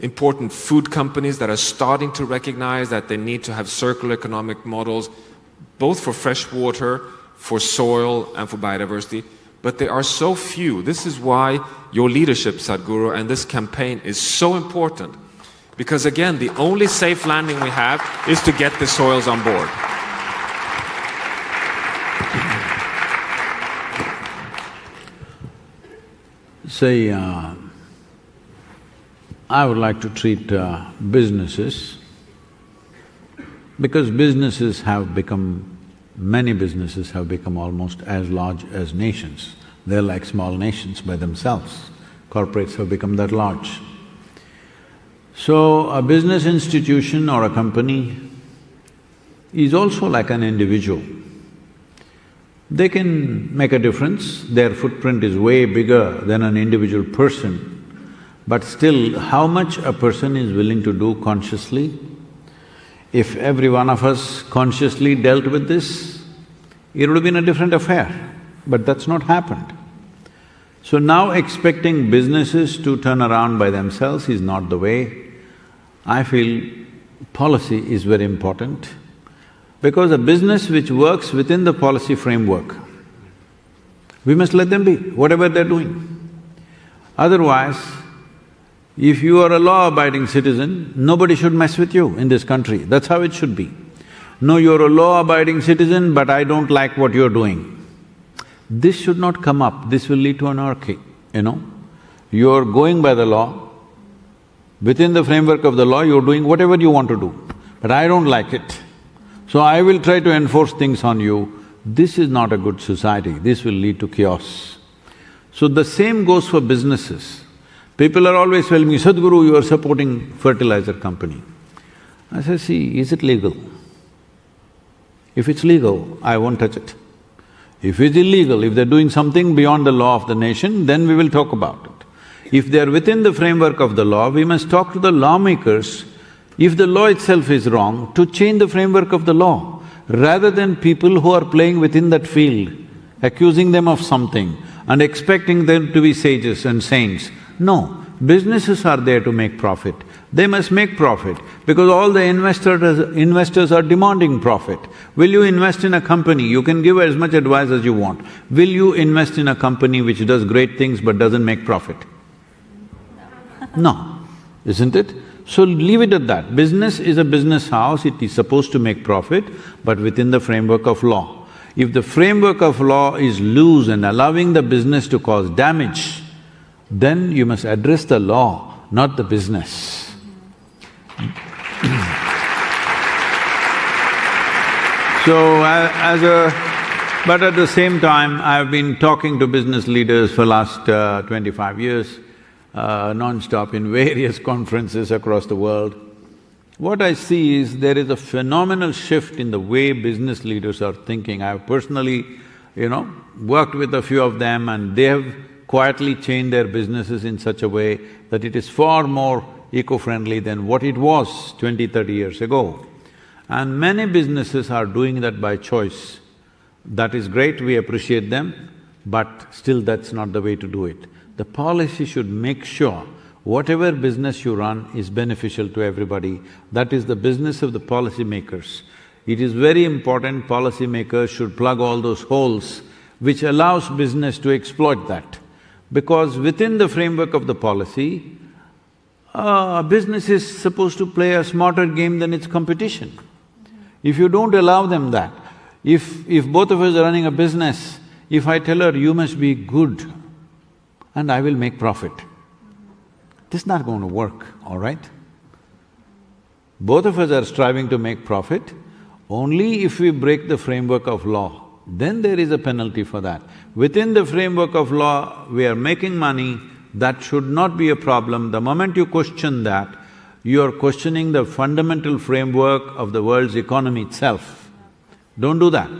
important food companies that are starting to recognize that they need to have circular economic models, both for fresh water, for soil, and for biodiversity. But there are so few. This is why your leadership, Sadhguru, and this campaign is so important. Because again, the only safe landing we have is to get the soils on board. Say, I would like to treat businesses, because many businesses have become almost as large as nations. They're like small nations by themselves. Corporates have become that large. So a business institution or a company is also like an individual. They can make a difference, their footprint is way bigger than an individual person, but still, how much a person is willing to do consciously? If every one of us consciously dealt with this, it would have been a different affair, but that's not happened. So now expecting businesses to turn around by themselves is not the way. I feel policy is very important, because a business which works within the policy framework, we must let them be, whatever they're doing. Otherwise, if you are a law-abiding citizen, nobody should mess with you in this country, that's how it should be. No, you're a law-abiding citizen, but I don't like what you're doing. This should not come up, this will lead to anarchy, you know. You're going by the law, within the framework of the law, you're doing whatever you want to do, but I don't like it. So I will try to enforce things on you. This is not a good society, this will lead to chaos. So the same goes for businesses. People are always telling me, Sadhguru, you are supporting fertilizer company. I say, see, is it legal? If it's legal, I won't touch it. If it's illegal, if they're doing something beyond the law of the nation, then we will talk about it. If they're within the framework of the law, we must talk to the lawmakers, if the law itself is wrong, to change the framework of the law, rather than people who are playing within that field, accusing them of something and expecting them to be sages and saints. No, businesses are there to make profit. They must make profit because all the investors are demanding profit. Will you invest in a company? You can give as much advice as you want. Will you invest in a company which does great things but doesn't make profit? No, isn't it? So leave it at that. Business is a business house, it is supposed to make profit, but within the framework of law. If the framework of law is loose and allowing the business to cause damage, then you must address the law, not the business. So but at the same time, I've been talking to business leaders for last 25 years, non-stop in various conferences across the world. What I see is there is a phenomenal shift in the way business leaders are thinking. I've personally, worked with a few of them and they have quietly changed their businesses in such a way that it is far more eco-friendly than what it was 20, 30 years ago. And many businesses are doing that by choice. That is great, we appreciate them, but still that's not the way to do it. The policy should make sure whatever business you run is beneficial to everybody. That is the business of the policy makers. It is very important policy makers should plug all those holes which allows business to exploit that. Because within the framework of the policy, business is supposed to play a smarter game than its competition. If you don't allow them that, if both of us are running a business, if I tell her, you must be good and I will make profit, this is not going to work, all right? Both of us are striving to make profit. Only if we break the framework of law, then there is a penalty for that. Within the framework of law, we are making money, that should not be a problem. The moment you question that, you are questioning the fundamental framework of the world's economy itself. Don't do that,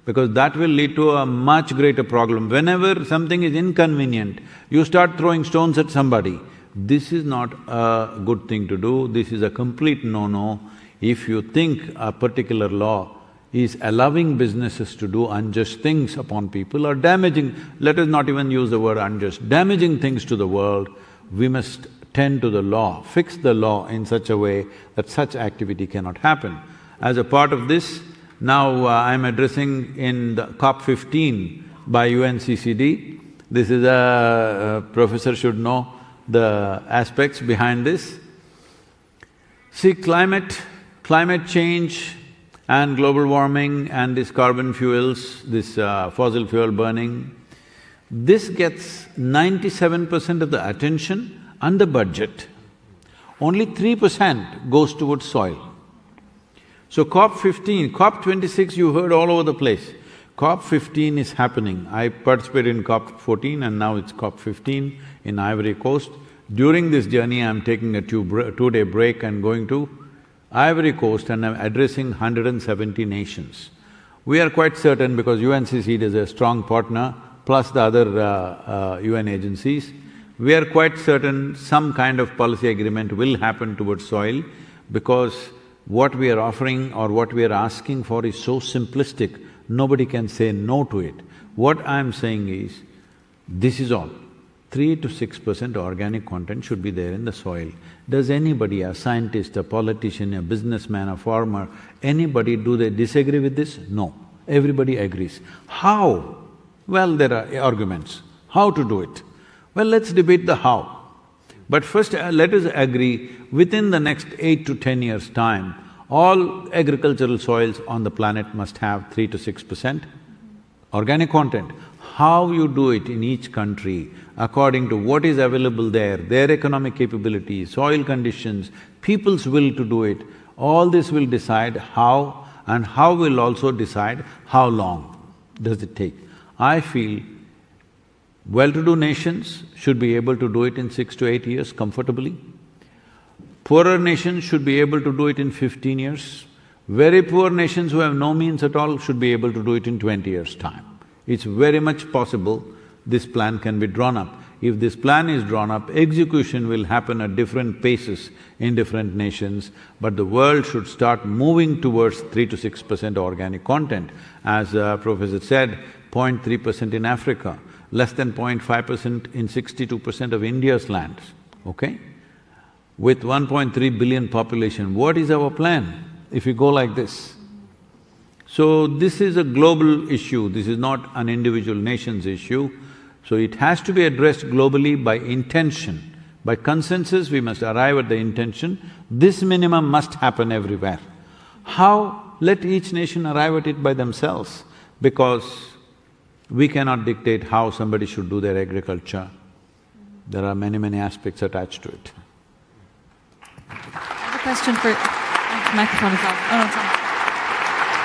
because that will lead to a much greater problem. Whenever something is inconvenient, you start throwing stones at somebody. This is not a good thing to do, this is a complete no-no. If you think a particular law is allowing businesses to do unjust things upon people or damaging, let us not even use the word unjust, damaging things to the world, we must tend to the law, fix the law in such a way that such activity cannot happen. As a part of this, now I'm addressing in the COP15 by UNCCD. This is a professor should know the aspects behind this. See, climate change and global warming and this carbon fuels, this fossil fuel burning, this gets 97% of the attention and the budget. Only 3% goes towards soil. So COP15, COP26 you heard all over the place. COP15 is happening. I participated in COP14 and now it's COP15 in Ivory Coast. During this journey, I'm taking a two-day break and going to Ivory Coast, and I'm addressing 170 nations. We are quite certain, because UNCCD is a strong partner, plus the other UN agencies, we are quite certain some kind of policy agreement will happen towards soil, because what we are offering or what we are asking for is so simplistic, nobody can say no to it. What I'm saying is, this is all. 3 to 6% organic content should be there in the soil. Does anybody, a scientist, a politician, a businessman, a farmer, anybody, do they disagree with this? No. Everybody agrees. How? Well, there are arguments. How to do it? Well, let's debate the how. But first, let us agree, within the next 8 to 10 years' time, all agricultural soils on the planet must have 3 to 6% organic content. How you do it in each country, according to what is available there, their economic capability, soil conditions, people's will to do it, all this will decide how, and how will also decide how long does it take. I feel well-to-do nations should be able to do it in 6 to 8 years comfortably. Poorer nations should be able to do it in 15 years. Very poor nations who have no means at all should be able to do it in 20 years' time. It's very much possible this plan can be drawn up. If this plan is drawn up, execution will happen at different paces in different nations, but the world should start moving towards 3 to 6% organic content. As Professor said, 0.3% in Africa, less than 0.5% in 62% of India's lands, okay? With 1.3 billion population, what is our plan if we go like this? So this is a global issue, this is not an individual nation's issue. So it has to be addressed globally by intention. By consensus, we must arrive at the intention. This minimum must happen everywhere. How? Let each nation arrive at it by themselves, because we cannot dictate how somebody should do their agriculture. There are many aspects attached to it. I have a question for… the microphone is off. Oh, no, it's on.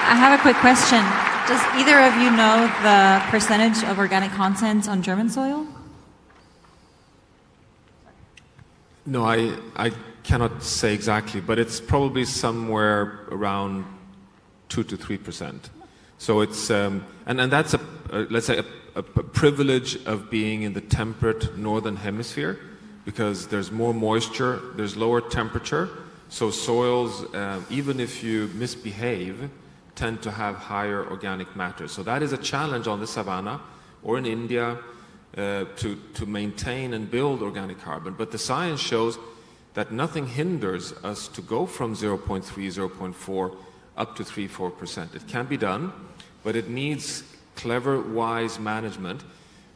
I have a quick question. Does either of you know the percentage of organic content on German soil? No, I cannot say exactly, but it's probably somewhere around 2 to 3%. So it's… and that's let's say a privilege of being in the temperate northern hemisphere, because there's more moisture, there's lower temperature, so soils, even if you misbehave, tend to have higher organic matter. So that is a challenge on the savannah or in India to maintain and build organic carbon. But the science shows that nothing hinders us to go from 0.3, 0.4 up to 3–4%. It can be done, but it needs clever, wise management.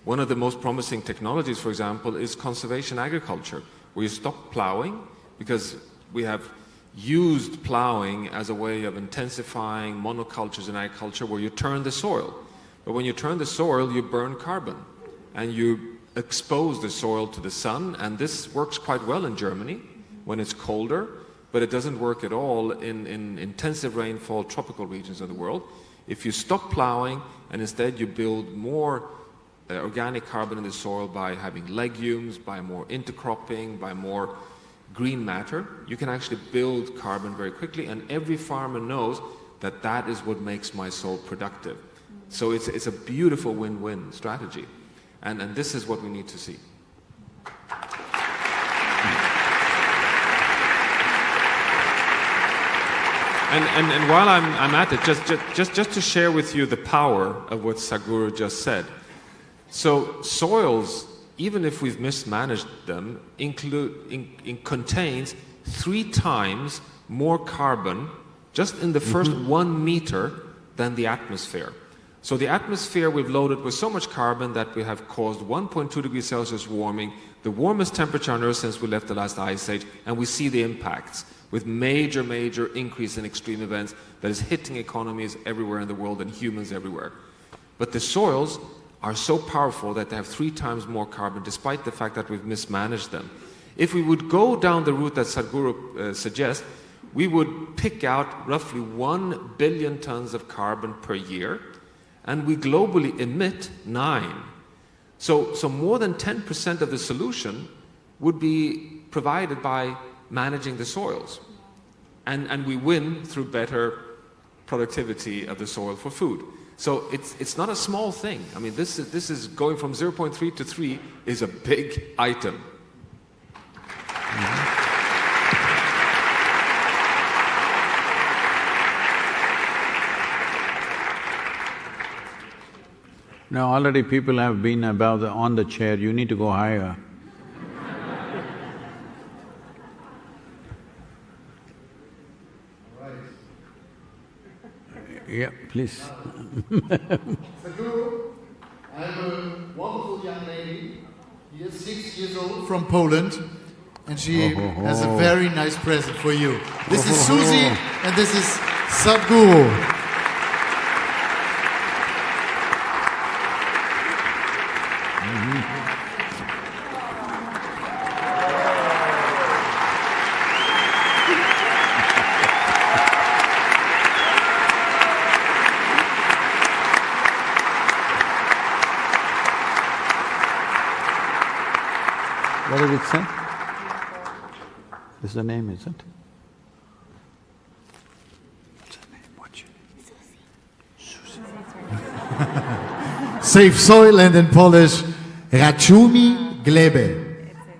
One of the most promising technologies, for example, is conservation agriculture, where you stop plowing, because we have used plowing as a way of intensifying monocultures in agriculture, where you turn the soil. But when you turn the soil, you burn carbon and you expose the soil to the sun, and this works quite well in Germany when it's colder, but it doesn't work at all in intensive rainfall tropical regions of the world. If you stop plowing and instead you build more organic carbon in the soil by having legumes, by more intercropping, by more green matter, you can actually build carbon very quickly, and every farmer knows that that is what makes my soil productive. So it's a beautiful win-win strategy, and this is what we need to see. And while I'm at it, just to share with you the power of what Sadhguru just said. So soils, even if we've mismanaged them, contains 3 times more carbon just in the first 1 meter than the atmosphere. So the atmosphere we've loaded with so much carbon that we have caused 1.2 degrees Celsius warming, the warmest temperature on Earth since we left the last ice age, and we see the impacts with major increase in extreme events that is hitting economies everywhere in the world and humans everywhere. But the soils are so powerful that they have 3 times more carbon, despite the fact that we've mismanaged them. If we would go down the route that Sadhguru suggests, we would pick out roughly 1 billion tons of carbon per year, and we globally emit 9. So more than 10% of the solution would be provided by managing the soils. and we win through better productivity of the soil for food. So it's not a small thing. I mean, this is going from 0.3 to 3 is a big item. Now already people have been above on the chair, you need to go higher. Yeah, please. Sadhguru, I have a wonderful young lady, she is 6 years old, from Poland, and she has a very nice present for you. This is Susie, and this is Sadhguru. What did it say? This is the name, is it? What's the name? What's your name? Save soil, and in Polish, Raczumi Glebe.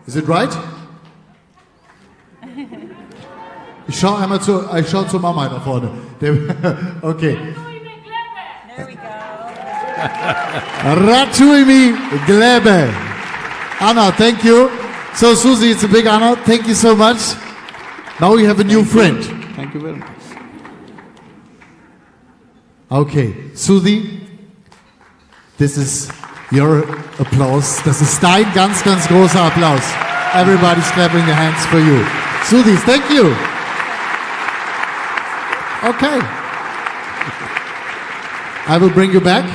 Is it right? Ich schau zur Mama da vorne. Okay. There we go. Raczumi Glebe. Anna, thank you. So, Susie, it's a big honor. Thank you so much. Now we have a new friend. Thank you very much. Okay, Susie, this is your applause. Das ist dein ganz, ganz großer Applaus. Everybody's clapping their hands for you. Susie, thank you. Okay. I will bring you back.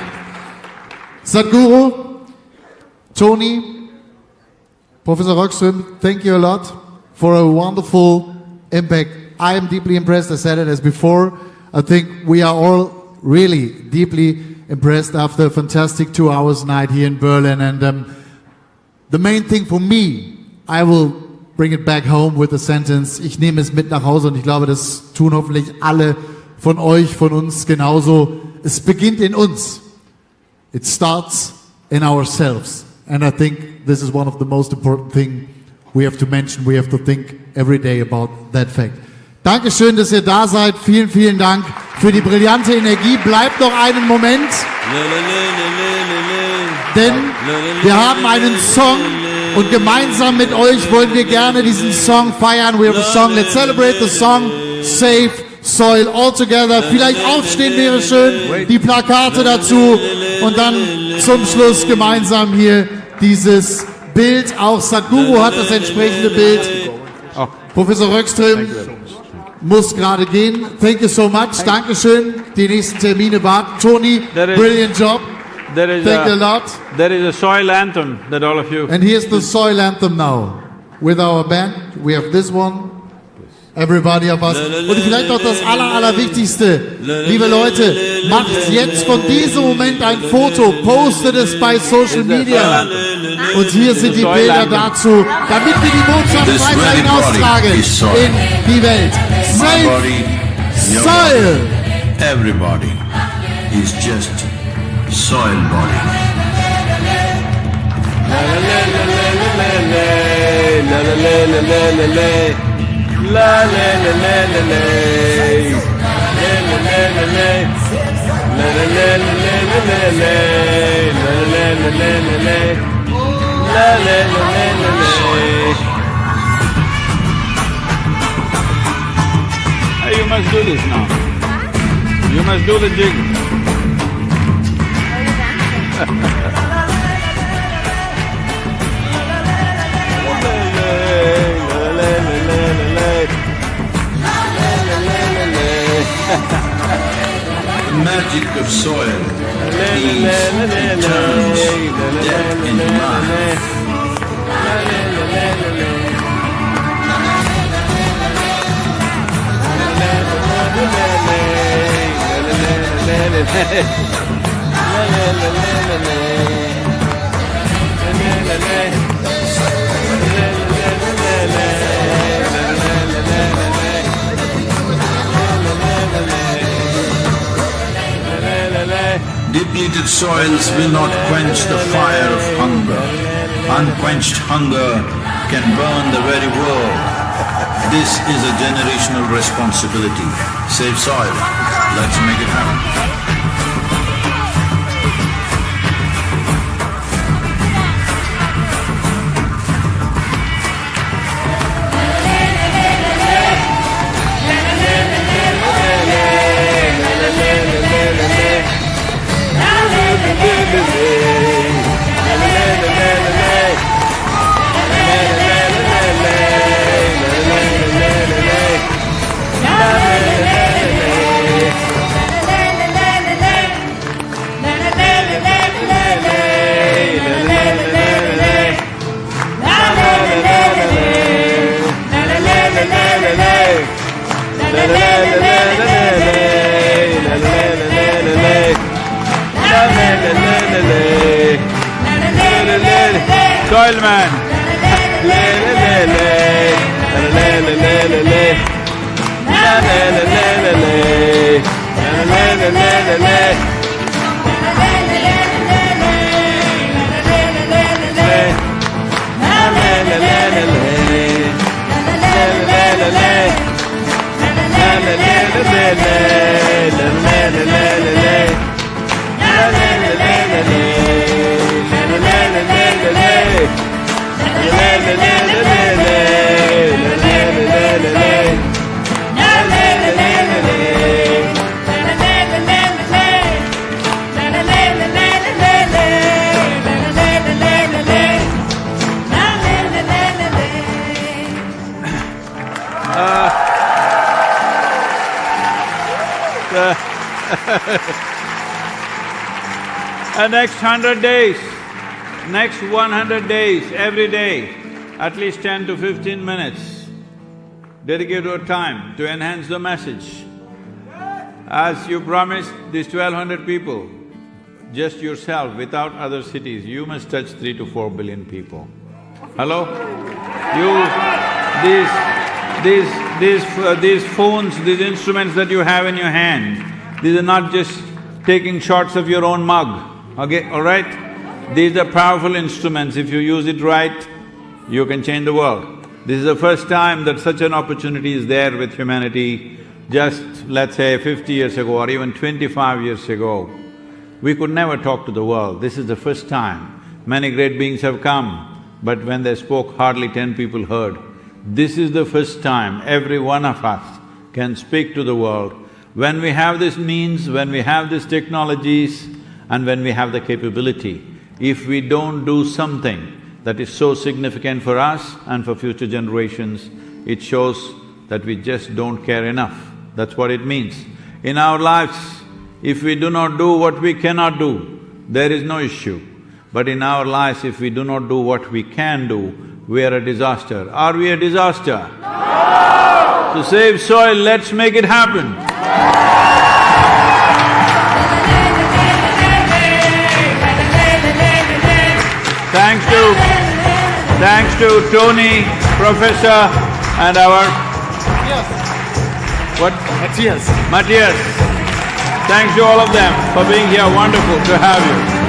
Sadhguru, Toni, Professor Rockström, thank you a lot for a wonderful impact. I am deeply impressed. I said it as before. I think we are all really deeply impressed after a fantastic 2 hours night here in Berlin. And the main thing for me, I will bring it back home with a sentence. Ich nehme es mit nach Hause und ich glaube, das tun hoffentlich alle von euch, von uns genauso. Es beginnt in uns. It starts in ourselves. And I think this is one of the most important things we have to mention. We have to think every day about that fact. Dankeschön, dass ihr da seid. Vielen, vielen Dank für die brillante Energie. Bleibt noch einen Moment. Denn wir haben einen Song und gemeinsam mit euch wollen wir gerne diesen Song feiern. We have a song. Let's celebrate the song. Save Soil all together. Vielleicht aufstehen wäre schön. Die Plakate dazu. Und dann zum Schluss gemeinsam hier dieses Bild. Auch Sadhguru hat das entsprechende Bild. Professor Rockström muss gerade gehen. Thank you so much. Dankeschön. Die nächsten Termine warten. Toni, brilliant job. Thank you a lot. There is a soil anthem that all of you... And here's the soil anthem now. With our band, we have this one. Everybody of us. Und vielleicht noch das Allerwichtigste. Liebe Leute, macht jetzt von diesem Moment ein Foto, postet es bei Social Media. Und hier sind die Bilder dazu, damit wir die Botschaft weiterhin austragen in die Welt. Save soil! Everybody is just soil body. La la la la la la, la la la la la, la la la la la la, la la la la la, la la la la la. Hey, you must do this now. You must do the jig. Magic of soil means it turns death into life. Depleted soils will not quench the fire of hunger. Unquenched hunger can burn the very world. This is a generational responsibility. Save soil. Let's make it happen. Soil man. The next 100 days, next 100 days, every day, at least 10 to 15 minutes, dedicate your time to enhance the message. As you promised these 1200 people, just yourself, without other cities, you must touch 3 to 4 billion people. Hello? These phones, these instruments that you have in your hand, these are not just taking shots of your own mug, okay, all right? These are powerful instruments. If you use it right, you can change the world. This is the first time that such an opportunity is there with humanity. Just, let's say, 50 years ago or even 25 years ago, we could never talk to the world. This is the first time. Many great beings have come, but when they spoke, hardly 10 people heard. This is the first time every one of us can speak to the world. When we have this means, when we have these technologies, and when we have the capability, if we don't do something that is so significant for us and for future generations, it shows that we just don't care enough. That's what it means. In our lives, if we do not do what we cannot do, there is no issue. But in our lives, if we do not do what we can do, we are a disaster. Are we a disaster? No! To save soil, let's make it happen. Thanks to Toni, Professor, and our… What? Matthias. Thanks to all of them for being here. Wonderful to have you.